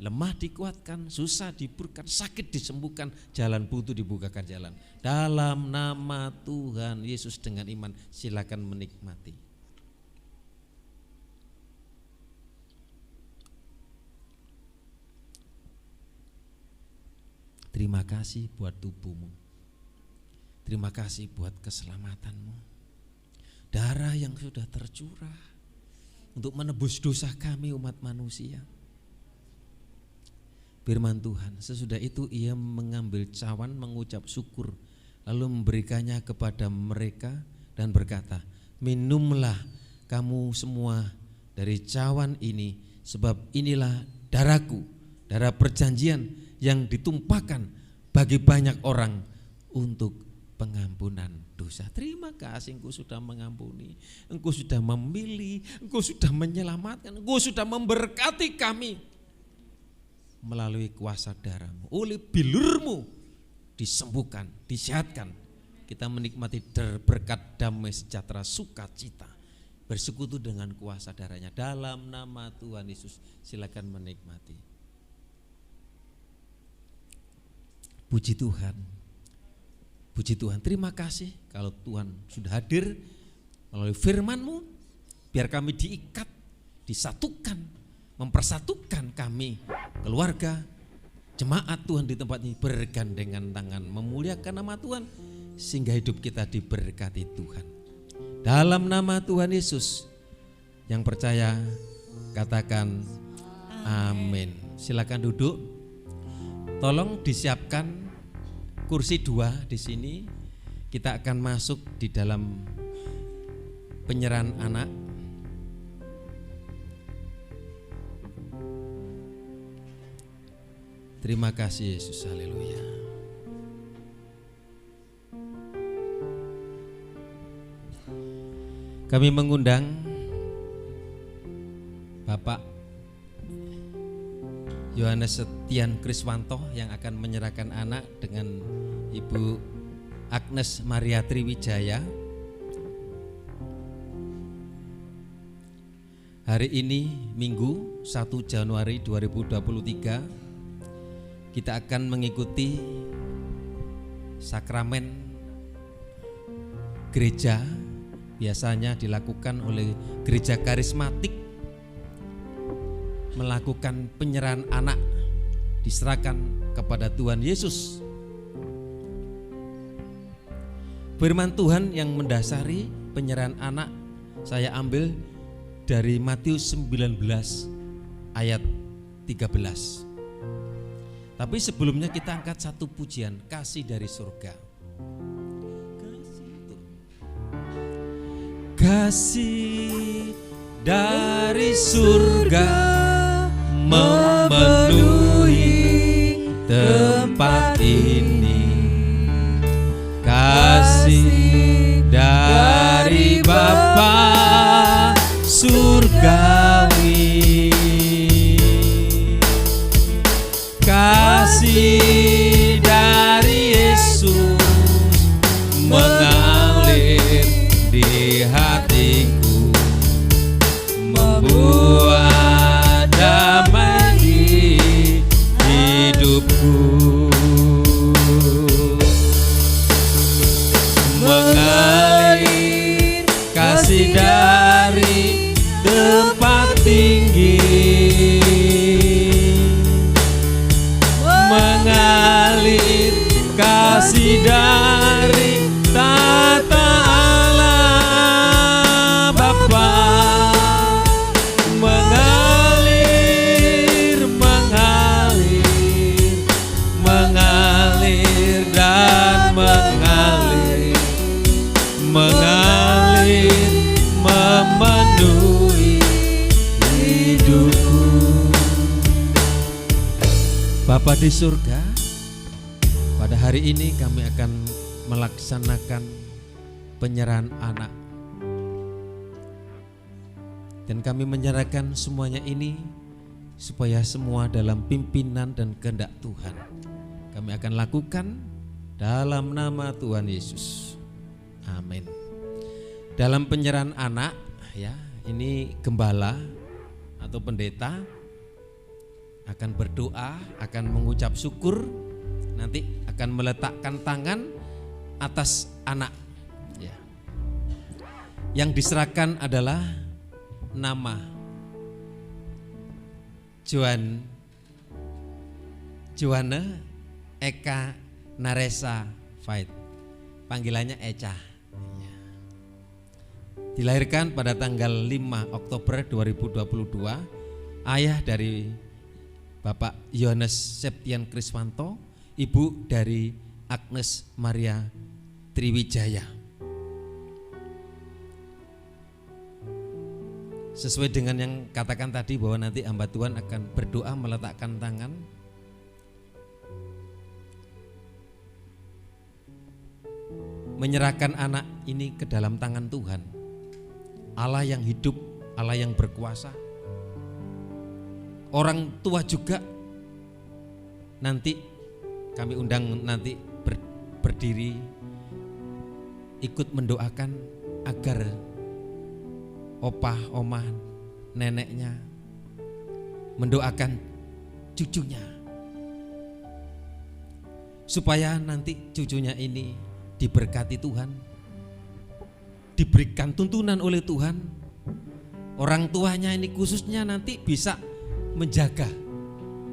Lemah dikuatkan, susah dihiburkan, sakit disembuhkan, jalan buntu dibukakan jalan. Dalam nama Tuhan Yesus dengan iman, silakan menikmati. Terima kasih buat tubuhmu. Terima kasih buat keselamatanmu. Darah yang sudah tercurah untuk menebus dosa kami umat manusia. Firman Tuhan, sesudah itu ia mengambil cawan, mengucap syukur, lalu memberikannya kepada mereka dan berkata, minumlah kamu semua dari cawan ini, sebab inilah darahku, darah perjanjian yang ditumpahkan bagi banyak orang untuk pengampunan dosa. Terima kasih Engkau sudah mengampuni, Engkau sudah memilih, Engkau sudah menyelamatkan, Engkau sudah memberkati kami. Melalui kuasa darah-Mu, oleh bilur-Mu disembuhkan, disehatkan. Kita menikmati berkat damai sejahtera sukacita, bersekutu dengan kuasa darahnya. Dalam nama Tuhan Yesus, silakan menikmati. Puji Tuhan, puji Tuhan. Terima kasih kalau Tuhan sudah hadir melalui firman-Mu, biar kami diikat, disatukan, mempersatukan kami, keluarga, jemaat Tuhan di tempat ini bergandengan tangan, memuliakan nama Tuhan, sehingga hidup kita diberkati Tuhan. Dalam nama Tuhan Yesus, yang percaya katakan amin. Silakan duduk. Tolong disiapkan kursi 2 di sini. Kita akan masuk di dalam penyerahan anak. Terima kasih Yesus, haleluya. Kami mengundang Bapak Yohanes Setian Kriswanto yang akan menyerahkan anak dengan Ibu Agnes Maria Triwijaya. Hari ini Minggu 1 Januari 2023 kita akan mengikuti sakramen gereja, biasanya dilakukan oleh gereja karismatik, melakukan penyerahan anak diserahkan kepada Tuhan Yesus. Firman Tuhan yang mendasari penyerahan anak saya ambil dari Matius 19 ayat 13. Tapi sebelumnya kita angkat satu pujian, Kasih dari Surga. Kasih dari surga memenuhi tempat ini, kasih dari Bapa surgawi, kasih dari Yesus mengalir di hatiku, membuat damai di hidupku, mengalir kasih dari tempat tinggi, mengalir kasih dari tata Allah Bapa, mengalir, mengalir, mengalir dan mengalir, mengalir memenuhi hidupku. Bapa di surga, pada hari ini kami akan melaksanakan penyerahan anak, dan kami menyerahkan semuanya ini supaya semua dalam pimpinan dan kehendak Tuhan kami akan lakukan dalam nama Tuhan Yesus. Amin. Dalam penyerahan anak, ya, ini gembala atau pendeta akan berdoa, akan mengucap syukur, nanti akan meletakkan tangan atas anak, ya. Yang diserahkan adalah nama Joanne Eka Naresa Fait, panggilannya Eca, ya. Dilahirkan pada tanggal 5 Oktober 2022, ayah dari Bapak Yohanes Septian Kriswanto, ibu dari Agnes Maria Triwijaya. Sesuai dengan yang katakan tadi bahwa nanti hamba Tuhan akan berdoa meletakkan tangan. Menyerahkan anak ini ke dalam tangan Tuhan. Allah yang hidup, Allah yang berkuasa. Orang tua juga nanti kami undang nanti berdiri ikut mendoakan agar opah, omah, neneknya mendoakan cucunya supaya nanti cucunya ini diberkati Tuhan, diberikan tuntunan oleh Tuhan. Orang tuanya ini khususnya nanti bisa menjaga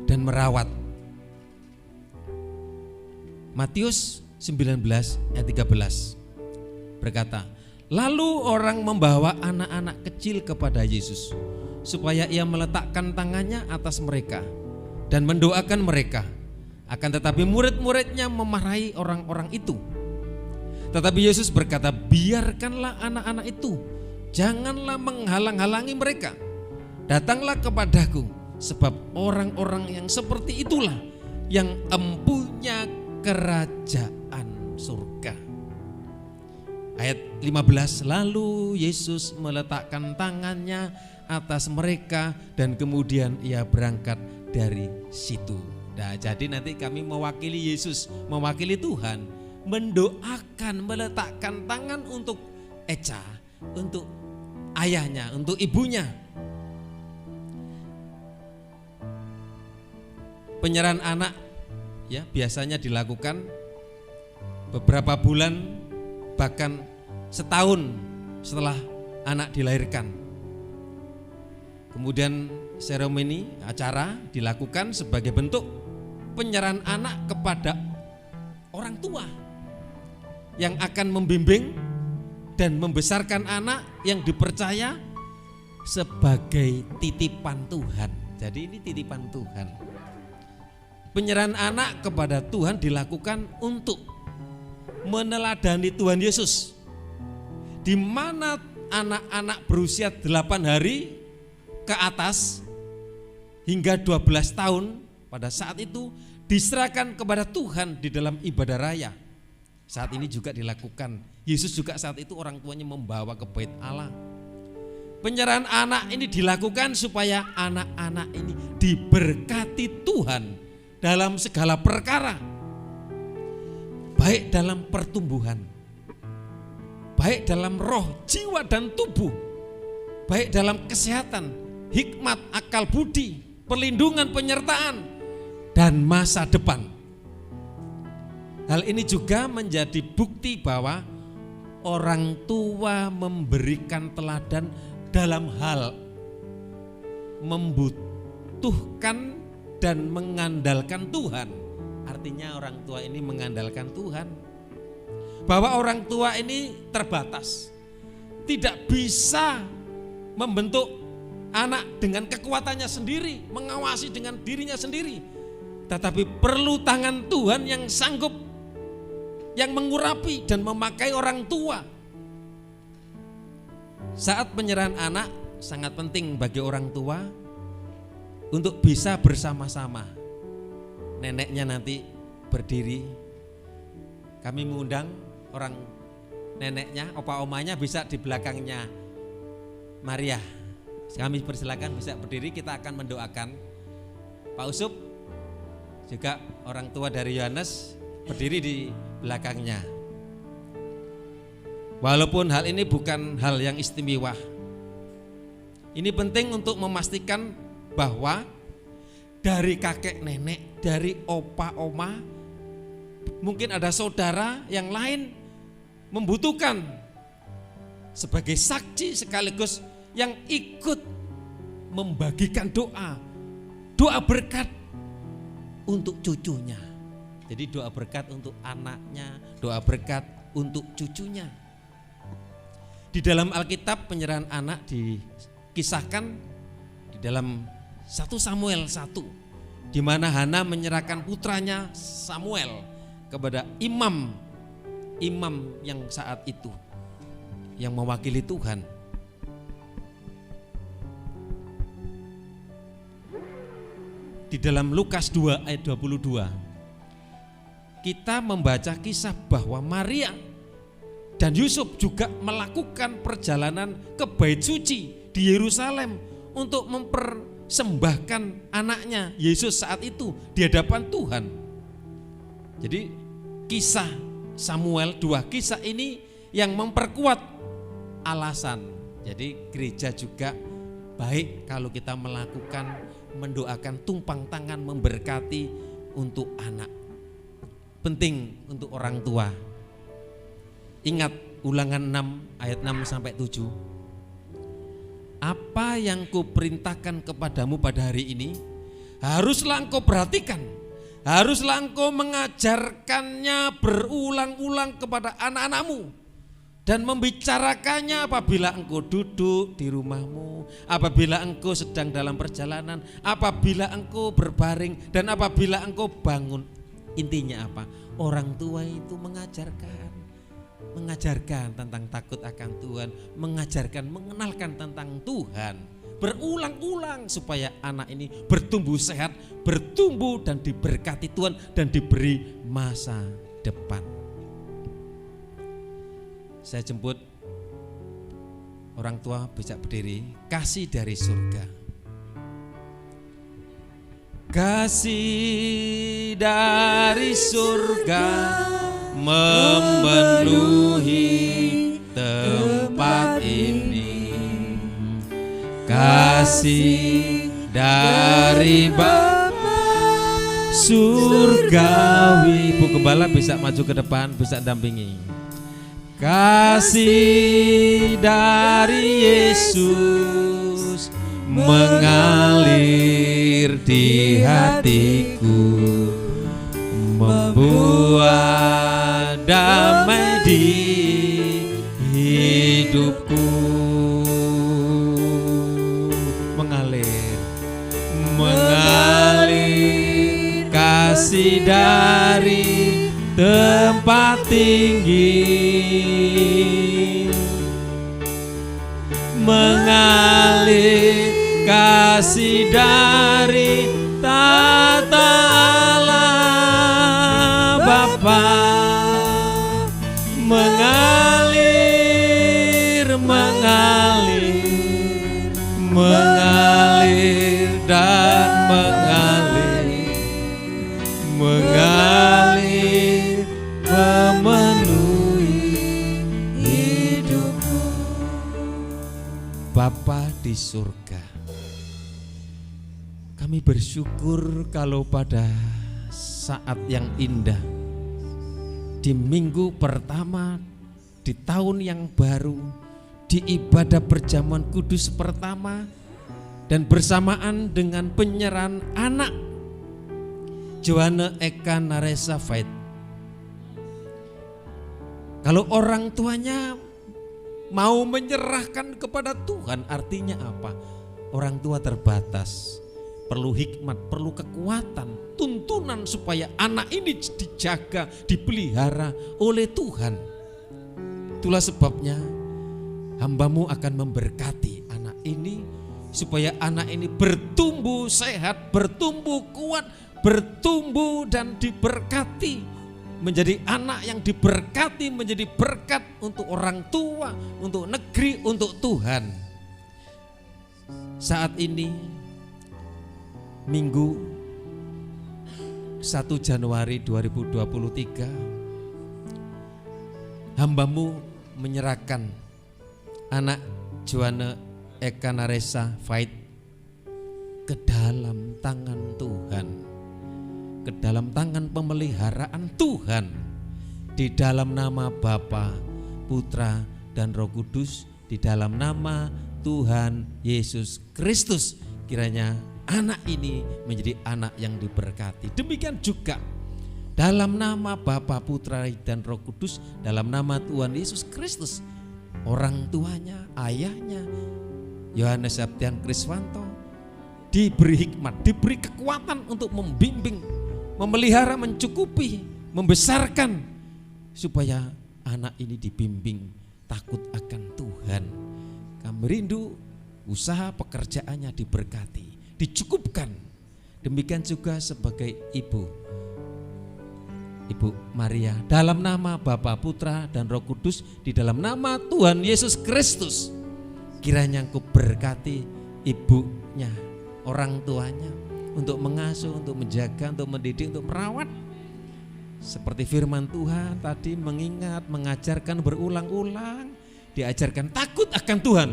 dan merawat. Matius 19 ayat 13 berkata, lalu orang membawa anak-anak kecil kepada Yesus supaya ia meletakkan tangannya atas mereka dan mendoakan mereka. Akan tetapi murid-muridnya memarahi orang-orang itu. Tetapi Yesus berkata, biarkanlah anak-anak itu, janganlah menghalang-halangi mereka. Datanglah kepadaku, sebab orang-orang yang seperti itulah yang empunya kerajaan surga. Ayat 15, lalu Yesus meletakkan tangannya atas mereka dan kemudian ia berangkat dari situ. Nah, jadi nanti kami mewakili Yesus, mewakili Tuhan, mendoakan, meletakkan tangan untuk Eca, untuk ayahnya, untuk ibunya. Penyerahan anak ya biasanya dilakukan beberapa bulan bahkan setahun setelah anak dilahirkan. Kemudian seremoni acara dilakukan sebagai bentuk penyerahan anak kepada orang tua yang akan membimbing dan membesarkan anak yang dipercaya sebagai titipan Tuhan. Jadi ini titipan Tuhan. Penyerahan anak kepada Tuhan dilakukan untuk meneladani Tuhan Yesus, di mana anak-anak berusia 8 hari ke atas hingga 12 tahun pada saat itu diserahkan kepada Tuhan di dalam ibadah raya. Saat ini juga dilakukan. Yesus juga saat itu orang tuanya membawa ke bait Allah. Penyerahan anak ini dilakukan supaya anak-anak ini diberkati Tuhan dalam segala perkara, baik dalam pertumbuhan, baik dalam roh, jiwa dan tubuh, baik dalam kesehatan, hikmat, akal budi, perlindungan, penyertaan, dan masa depan. Hal ini juga menjadi bukti bahwa orang tua memberikan teladan dalam hal membutuhkan dan mengandalkan Tuhan. Artinya orang tua ini mengandalkan Tuhan. Bahwa orang tua ini terbatas, tidak bisa membentuk anak dengan kekuatannya sendiri, mengawasi dengan dirinya sendiri, tetapi perlu tangan Tuhan yang sanggup, yang mengurapi dan memakai orang tua. Saat penyerahan anak sangat penting bagi orang tua untuk bisa bersama-sama. Neneknya nanti berdiri, kami mengundang orang neneknya, opa omanya bisa di belakangnya Maria. Kami persilakan bisa berdiri, kita akan mendoakan. Pak Usup juga orang tua dari Yohanes berdiri di belakangnya. Walaupun hal ini bukan hal yang istimewa, ini penting untuk memastikan bahwa dari kakek nenek, dari opa oma, mungkin ada saudara yang lain membutuhkan sebagai saksi sekaligus yang ikut membagikan doa berkat untuk cucunya. Jadi doa berkat untuk anaknya, doa berkat untuk cucunya. Di dalam Alkitab penyerahan anak dikisahkan di dalam 1 Samuel 1, di mana Hana menyerahkan putranya Samuel kepada imam yang saat itu yang mewakili Tuhan. Di dalam Lukas 2 ayat 22 kita membaca kisah bahwa Maria dan Yusuf juga melakukan perjalanan ke Bait Suci di Yerusalem untuk mempersembahkan anaknya Yesus saat itu di hadapan Tuhan. Jadi kisah Samuel 2, kisah ini yang memperkuat alasan. Jadi gereja juga baik kalau kita melakukan, mendoakan, tumpang tangan, memberkati untuk anak. Penting untuk orang tua. Ingat Ulangan 6 ayat 6 sampai 7. Apa yang kuperintahkan kepadamu pada hari ini haruslah engkau perhatikan, haruslah engkau mengajarkannya berulang-ulang kepada anak-anakmu dan membicarakannya apabila engkau duduk di rumahmu, apabila engkau sedang dalam perjalanan, apabila engkau berbaring, dan apabila engkau bangun. Intinya apa? Orang tua itu mengajarkan tentang takut akan Tuhan, mengajarkan, mengenalkan tentang Tuhan berulang-ulang supaya anak ini bertumbuh sehat, bertumbuh dan diberkati Tuhan dan diberi masa depan. Saya jemput orang tua bisa berdiri. Kasih dari surga, kasih dari surga memenuhi tempat ini, kasih dari Bapa surgawi. Bu Gembala bisa maju ke depan, bisa dampingi. Kasih dari Yesus mengalir di hatiku, kasih dari tempat tinggi, mengalir kasih dari tata Allah Bapa, mengalir, mengalir, mengalir dan mengalir, mengalir memenuhi hidupku. Bapa di surga, kami bersyukur kalau pada saat yang indah di minggu pertama di tahun yang baru, di ibadah perjamuan kudus pertama dan bersamaan dengan penyerahan anak Joanne Eka Naresa Fait. Kalau orang tuanya mau menyerahkan kepada Tuhan, artinya apa? Orang tua terbatas, perlu hikmat, perlu kekuatan, tuntunan supaya anak ini dijaga, dipelihara oleh Tuhan. Itulah sebabnya hamba-Mu akan memberkati anak ini supaya anak ini bertumbuh sehat, bertumbuh kuat, bertumbuh dan diberkati. Menjadi anak yang diberkati, menjadi berkat untuk orang tua, untuk negeri, untuk Tuhan. Saat ini Minggu 1 Januari 2023, hamba-Mu menyerahkan anak Joanne Eka Naresa Fait ke dalam tangan Tuhan, ke dalam tangan pemeliharaan Tuhan, di dalam nama Bapa, Putra dan Roh Kudus, di dalam nama Tuhan Yesus Kristus. Kiranya anak ini menjadi anak yang diberkati. Demikian juga dalam nama Bapa, Putra dan Roh Kudus, dalam nama Tuhan Yesus Kristus, orang tuanya, ayahnya Yohanes Septian Kriswanto diberi hikmat, diberi kekuatan untuk membimbing, memelihara, mencukupi, membesarkan, supaya anak ini dibimbing takut akan Tuhan. Kami rindu usaha pekerjaannya diberkati, dicukupkan. Demikian juga sebagai Ibu Maria, dalam nama Bapa, Putra dan Roh Kudus, di dalam nama Tuhan Yesus Kristus, kiranya Engkau berkati ibunya, orang tuanya, untuk mengasuh, untuk menjaga, untuk mendidik, untuk merawat. Seperti firman Tuhan tadi, mengingat, mengajarkan berulang-ulang, diajarkan takut akan Tuhan,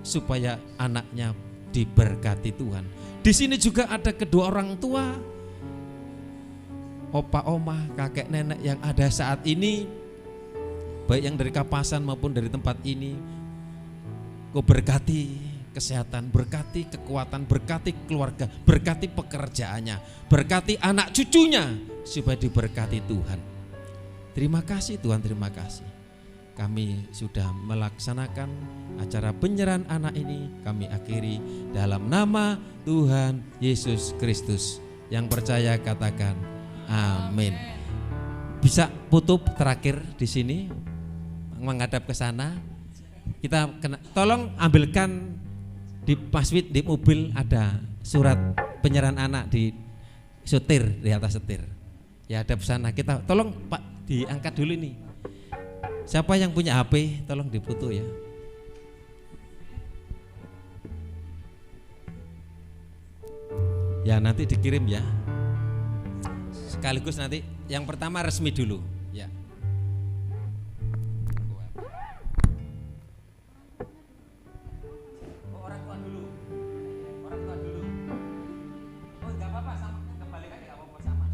supaya anaknya diberkati Tuhan. Di sini juga ada kedua orang tua, opa, oma, kakek, nenek yang ada saat ini, baik yang dari Kapasan maupun dari tempat ini. Kau berkati kesehatan, berkati kekuatan, berkati keluarga, berkati pekerjaannya, berkati anak cucunya, supaya diberkati Tuhan. Terima kasih Tuhan, terima kasih. Kami sudah melaksanakan acara penyerahan anak ini, kami akhiri dalam nama Tuhan Yesus Kristus. Yang percaya katakan amin. Bisa tutup terakhir di sini, menghadap ke sana. Kita tolong ambilkan di paswid di mobil, ada surat penyerahan anak di setir, di atas setir. Ya, ada sana. Kita tolong Pak diangkat dulu nih. Siapa yang punya HP tolong difoto ya. Ya, nanti dikirim ya. Sekaligus nanti yang pertama resmi dulu ya. Orang tua dulu. Oh, enggak apa-apa, sama kembali lagi, enggak apa-apa, sama.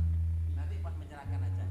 Nanti pas menyerahkan aja.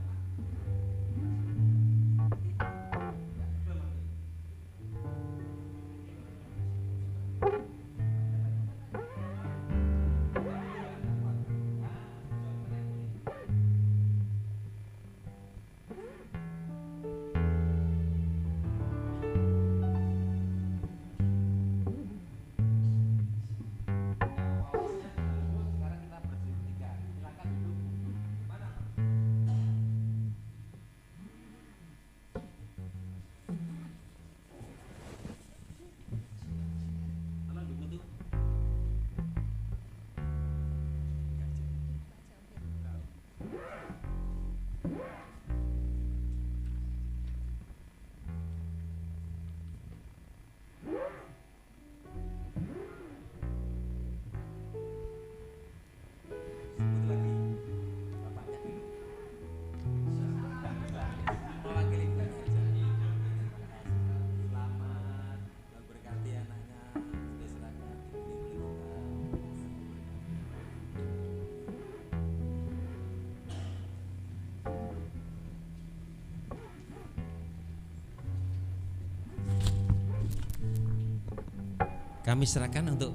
Kami serahkan untuk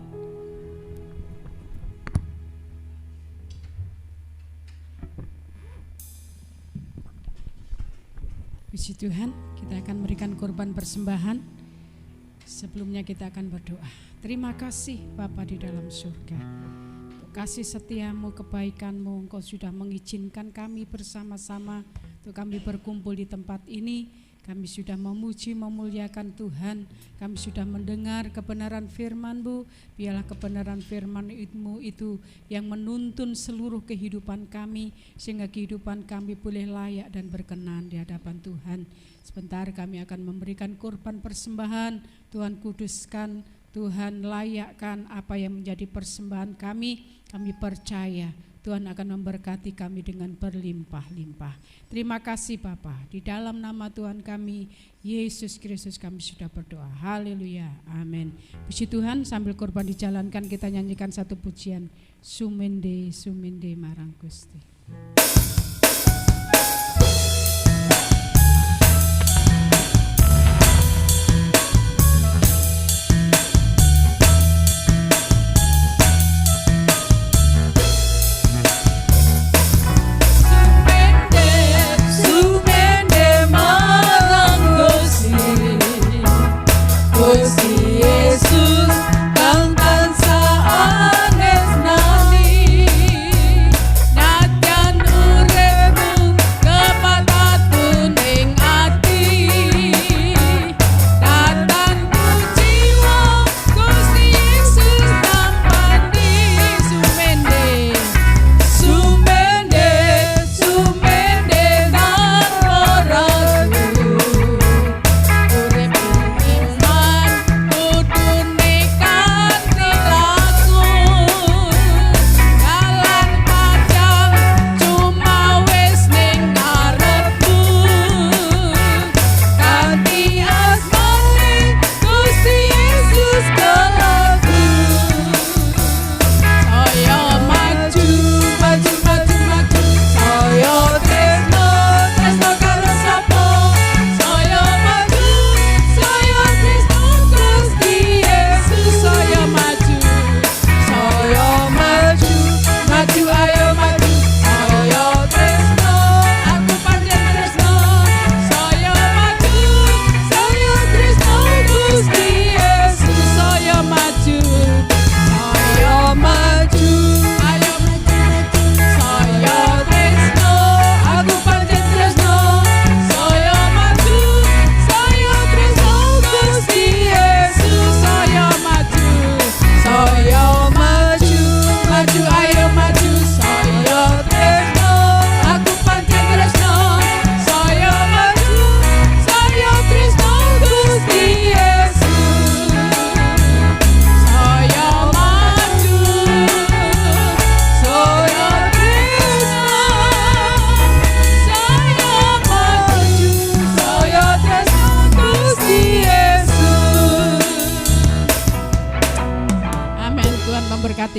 puji Tuhan, kita akan memberikan korban persembahan. Sebelumnya kita akan berdoa. Terima kasih Bapa di dalam surga, untuk kasih setiamu, kebaikanmu. Engkau sudah mengizinkan kami bersama-sama untuk kami berkumpul di tempat ini. Kami sudah memuji, memuliakan Tuhan. Kami sudah mendengar kebenaran firman-Mu. Biarlah kebenaran firman-Mu itu yang menuntun seluruh kehidupan kami, sehingga kehidupan kami boleh layak dan berkenan di hadapan Tuhan. Sebentar kami akan memberikan korban persembahan. Tuhan kuduskan, Tuhan layakkan apa yang menjadi persembahan kami. Kami percaya Tuhan akan memberkati kami dengan berlimpah-limpah. Terima kasih Bapa. Di dalam nama Tuhan kami, Yesus Kristus, kami sudah berdoa. Haleluya. Amin. Puji Tuhan, sambil korban dijalankan kita nyanyikan satu pujian. Sumende, sumende marang Gusti.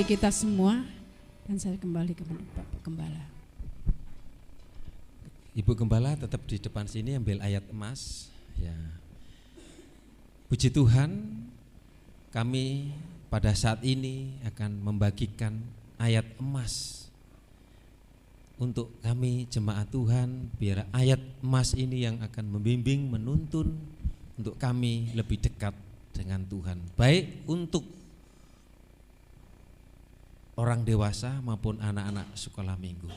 Kita semua, dan saya kembali ke Bapak Gembala. Ibu Gembala tetap di depan sini ambil ayat emas ya. Puji Tuhan, kami pada saat ini akan membagikan ayat emas untuk kami jemaat Tuhan. Biar ayat emas ini yang akan membimbing, menuntun untuk kami lebih dekat dengan Tuhan, baik untuk orang dewasa maupun anak-anak sekolah minggu.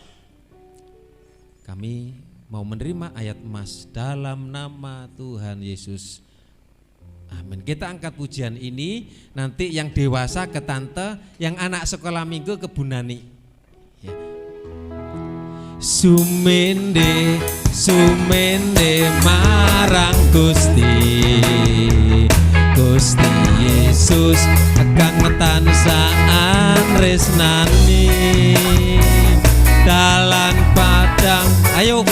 Kami mau menerima ayat emas dalam nama Tuhan Yesus. Amin. Kita angkat pujian ini, nanti yang dewasa ke tante, yang anak sekolah minggu ke Bu Nani. Ya. Sumende, sumende marang Gusti, Gusti Yesus kang tansah tresnani dalan padang. Ayo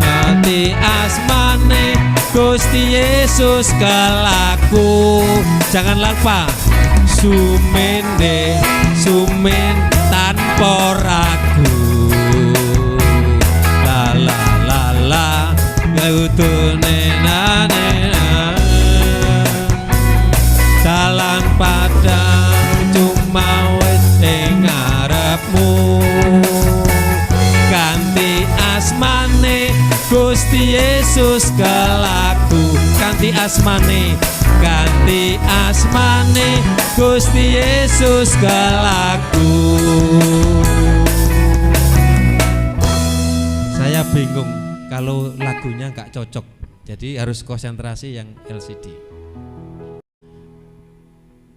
hati asmane Gusti Yesus kalaku. Jangan lupa sumende, sumen tanpa ragu. La la la la gautune nane padang cuma wis ing ngarepmu. Ganti asmane Gusti Yesus kelaku, ganti asmane, ganti asmane Gusti Yesus kelaku. Saya bingung kalau lagunya nggak cocok, jadi harus konsentrasi yang LCD.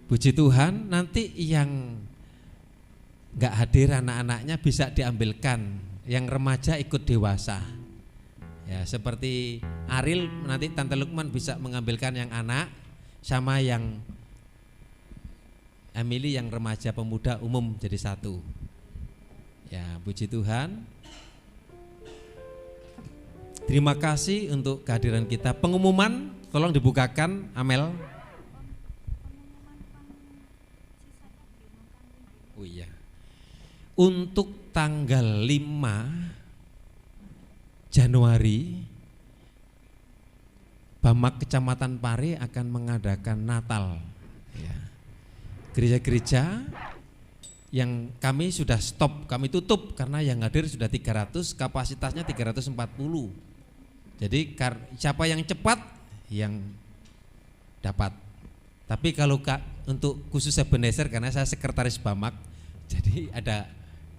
Puji Tuhan, nanti yang nggak hadir anak-anaknya bisa diambilkan, yang remaja ikut dewasa. Ya, seperti Aril, nanti Tante Lukman bisa mengambilkan yang anak, sama yang Emily yang remaja pemuda umum jadi satu. Ya, puji Tuhan. Terima kasih untuk kehadiran kita. Pengumuman tolong dibukakan, Amel. Oh iya. Untuk tanggal 5 Januari, Bamak Kecamatan Pare akan mengadakan Natal. Ya. Gereja-gereja yang kami sudah stop, kami tutup karena yang hadir sudah 300, kapasitasnya 340. Jadi siapa yang cepat yang dapat. Tapi kalau untuk khusus Ebenezer, karena saya sekretaris Bamak, jadi ada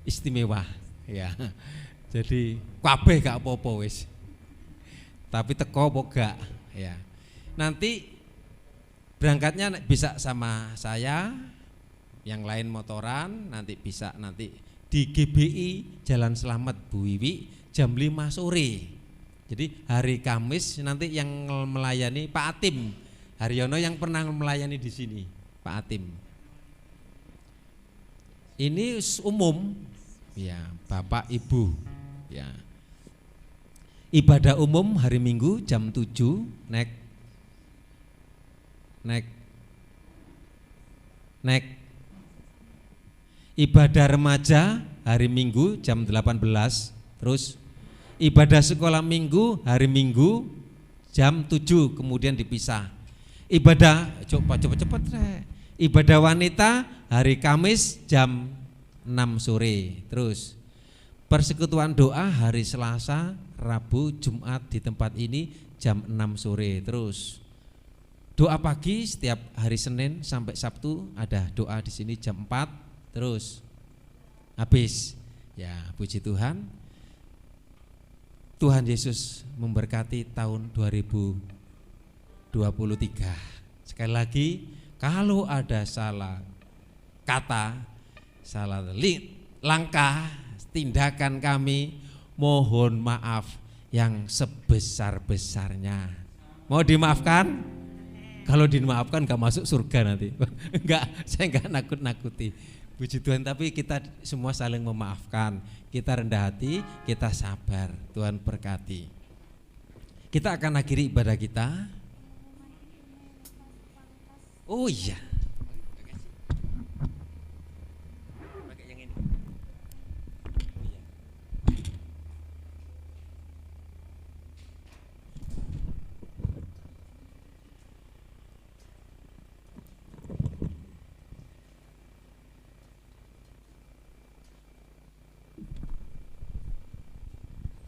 istimewa. Ya. Jadi kabeh gak apa-apa wis. Tapi teko apa gak ya. Nanti berangkatnya bisa sama saya, yang lain motoran, nanti bisa nanti di GBI Jalan Selamat Bu Wiwi jam 5 sore. Jadi hari Kamis nanti yang melayani Pak Atim Haryono yang pernah melayani di sini, Pak Atim. Ini umum ya, Bapak Ibu. Ya. Ibadah umum hari Minggu jam 7 nek ibadah remaja hari Minggu jam 18. Terus ibadah sekolah Minggu hari Minggu jam 7 kemudian dipisah. Ibadah cepet ibadah wanita hari Kamis jam 6 sore. Terus persekutuan doa hari Selasa, Rabu, Jumat di tempat ini jam 6 sore. Terus doa pagi setiap hari Senin sampai Sabtu ada doa di sini jam 4. Terus habis. Ya, puji Tuhan. Tuhan Yesus memberkati tahun 2023. Sekali lagi, kalau ada salah kata, salah langkah, tindakan kami, mohon maaf yang sebesar-besarnya. Mau dimaafkan? Kalau dimaafkan gak masuk surga nanti. Enggak, saya enggak nakut-nakuti. Puji Tuhan, tapi kita semua saling memaafkan. Kita rendah hati, kita sabar. Tuhan berkati. Kita akan akhiri ibadah kita. Oh iya.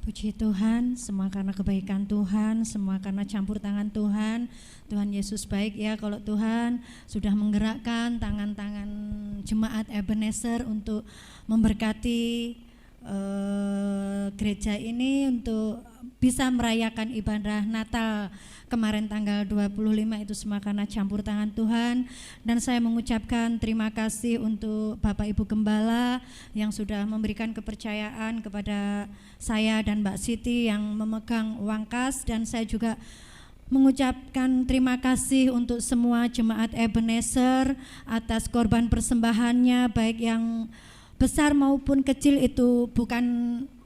Puji Tuhan, semua karena kebaikan Tuhan, semua karena campur tangan Tuhan. Tuhan Yesus baik ya, kalau Tuhan sudah menggerakkan tangan-tangan jemaat Ebenezer untuk memberkati gereja ini untuk bisa merayakan ibadah Natal kemarin tanggal 25, itu semua karena campur tangan Tuhan. Dan saya mengucapkan terima kasih untuk Bapak Ibu Gembala yang sudah memberikan kepercayaan kepada saya dan Mbak Siti yang memegang uang kas. Dan saya juga mengucapkan terima kasih untuk semua jemaat Ebenezer atas korban persembahannya, baik yang besar maupun kecil, itu bukan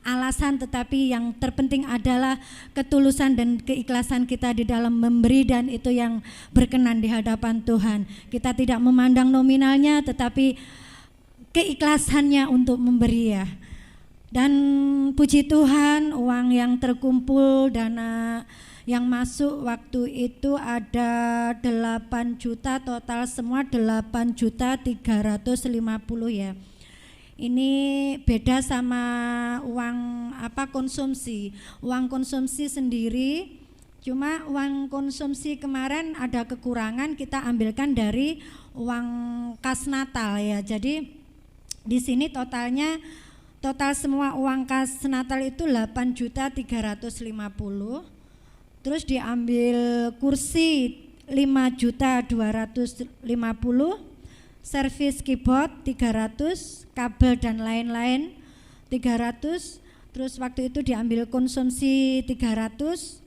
alasan, tetapi yang terpenting adalah ketulusan dan keikhlasan kita di dalam memberi, dan itu yang berkenan di hadapan Tuhan. Kita tidak memandang nominalnya, tetapi keikhlasannya untuk memberi ya. Dan puji Tuhan, uang yang terkumpul, dana Yang masuk waktu itu ada 8 juta, total semua 8.350.000 ya. Ini beda sama uang konsumsi. Uang konsumsi sendiri, cuma uang konsumsi kemarin ada kekurangan, kita ambilkan dari uang kas Natal ya. Jadi di sini total semua uang kas Natal itu 8.350.000. Terus diambil kursi 5.250.000, servis keyboard 300, kabel dan lain-lain 300. Terus waktu itu diambil konsumsi 300,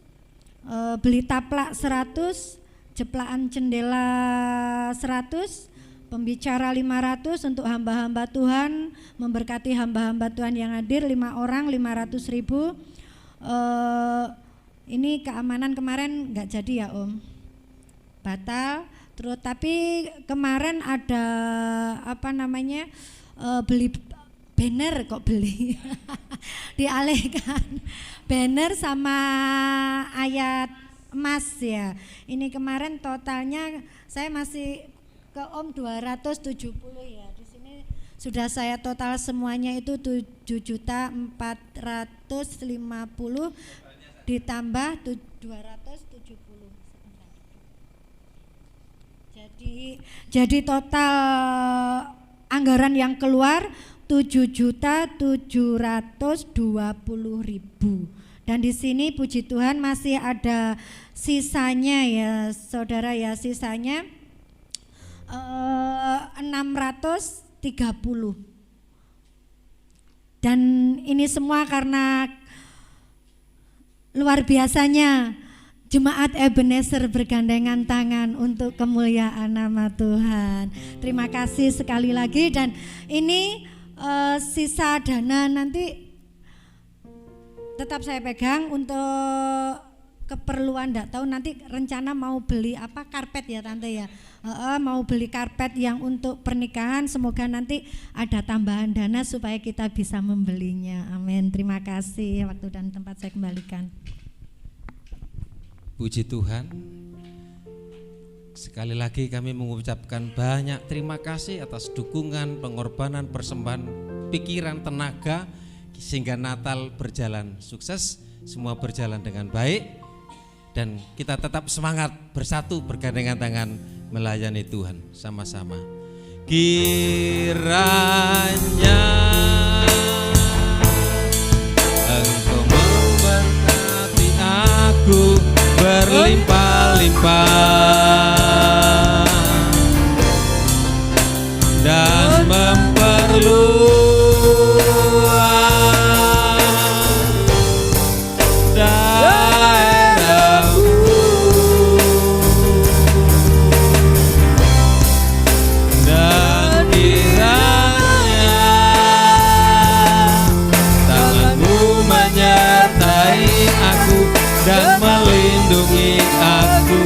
beli taplak 100, jeplaan jendela 100, pembicara 500 untuk hamba-hamba Tuhan, memberkati hamba-hamba Tuhan yang hadir 5 orang 500.000. Ini keamanan kemarin nggak jadi ya Om, batal. Terus tapi kemarin ada beli banner, kok beli dialihkan banner sama ayat emas ya. Ini kemarin totalnya saya masih ke Om 270 ya. Di sini sudah saya total semuanya itu 7.450 ditambah 270. Jadi total anggaran yang keluar 7.720.000. Dan di sini puji Tuhan masih ada sisanya ya saudara ya, sisanya 630. Dan ini semua karena luar biasanya Jemaat Ebenezer bergandengan tangan untuk kemuliaan nama Tuhan. Terima kasih sekali lagi. Dan ini sisa dana nanti tetap saya pegang untuk keperluan, enggak tahu nanti rencana mau beli karpet ya Tante ya. Mau beli karpet yang untuk pernikahan, semoga nanti ada tambahan dana supaya kita bisa membelinya. Amin. Terima kasih. Waktu dan tempat saya kembalikan. Puji Tuhan. Sekali lagi kami mengucapkan banyak terima kasih atas dukungan, pengorbanan, persembahan, pikiran, tenaga, sehingga Natal berjalan sukses, semua berjalan dengan baik, dan kita tetap semangat bersatu bergandengan tangan melayani Tuhan sama-sama. Kiranya Engkau memberkati aku berlimpah-limpah dan memperluas daerahku, dan kiranya tanganmu menyertai aku dan melindungi aku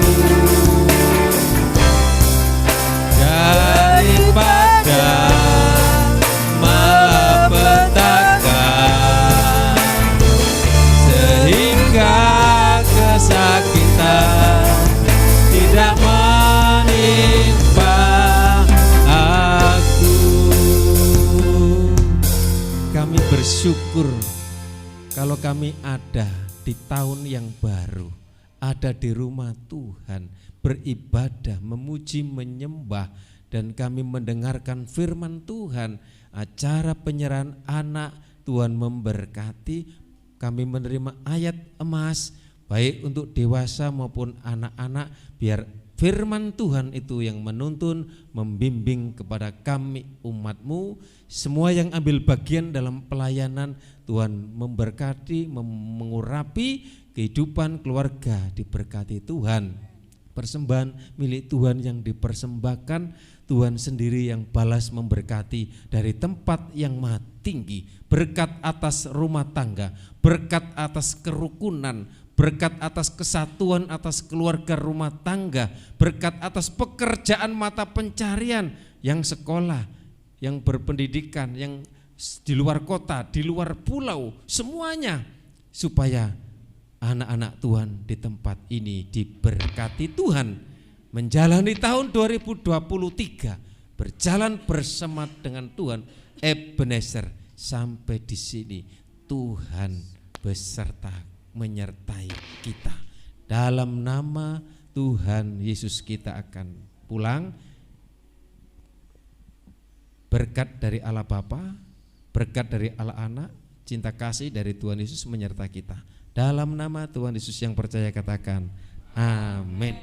daripada malapetaka, sehingga kesakitan tidak menimpa aku. Kami bersyukur kalau kami ada di tahun yang baru, ada di rumah Tuhan, beribadah, memuji, menyembah, dan kami mendengarkan firman Tuhan, acara penyerahan anak. Tuhan memberkati, kami menerima ayat emas baik untuk dewasa maupun anak-anak, biar firman Tuhan itu yang menuntun, membimbing kepada kami umat-Mu. Semua yang ambil bagian dalam pelayanan, Tuhan memberkati, mengurapi kehidupan keluarga, diberkati Tuhan. Persembahan milik Tuhan yang dipersembahkan, Tuhan sendiri yang balas memberkati dari tempat yang maha tinggi. Berkat atas rumah tangga, berkat atas kerukunan, berkat atas kesatuan, atas keluarga rumah tangga, berkat atas pekerjaan mata pencarian, yang sekolah, yang berpendidikan, yang di luar kota, di luar pulau, semuanya, supaya anak-anak Tuhan di tempat ini diberkati Tuhan menjalani tahun 2023 berjalan bersama dengan Tuhan Ebenezer sampai di sini. Tuhan beserta menyertai kita. Dalam nama Tuhan Yesus kita akan pulang. Berkat dari Allah Bapa, berkat dari Allah Anak, cinta kasih dari Tuhan Yesus menyertai kita. Dalam nama Tuhan Yesus yang percaya katakan amin.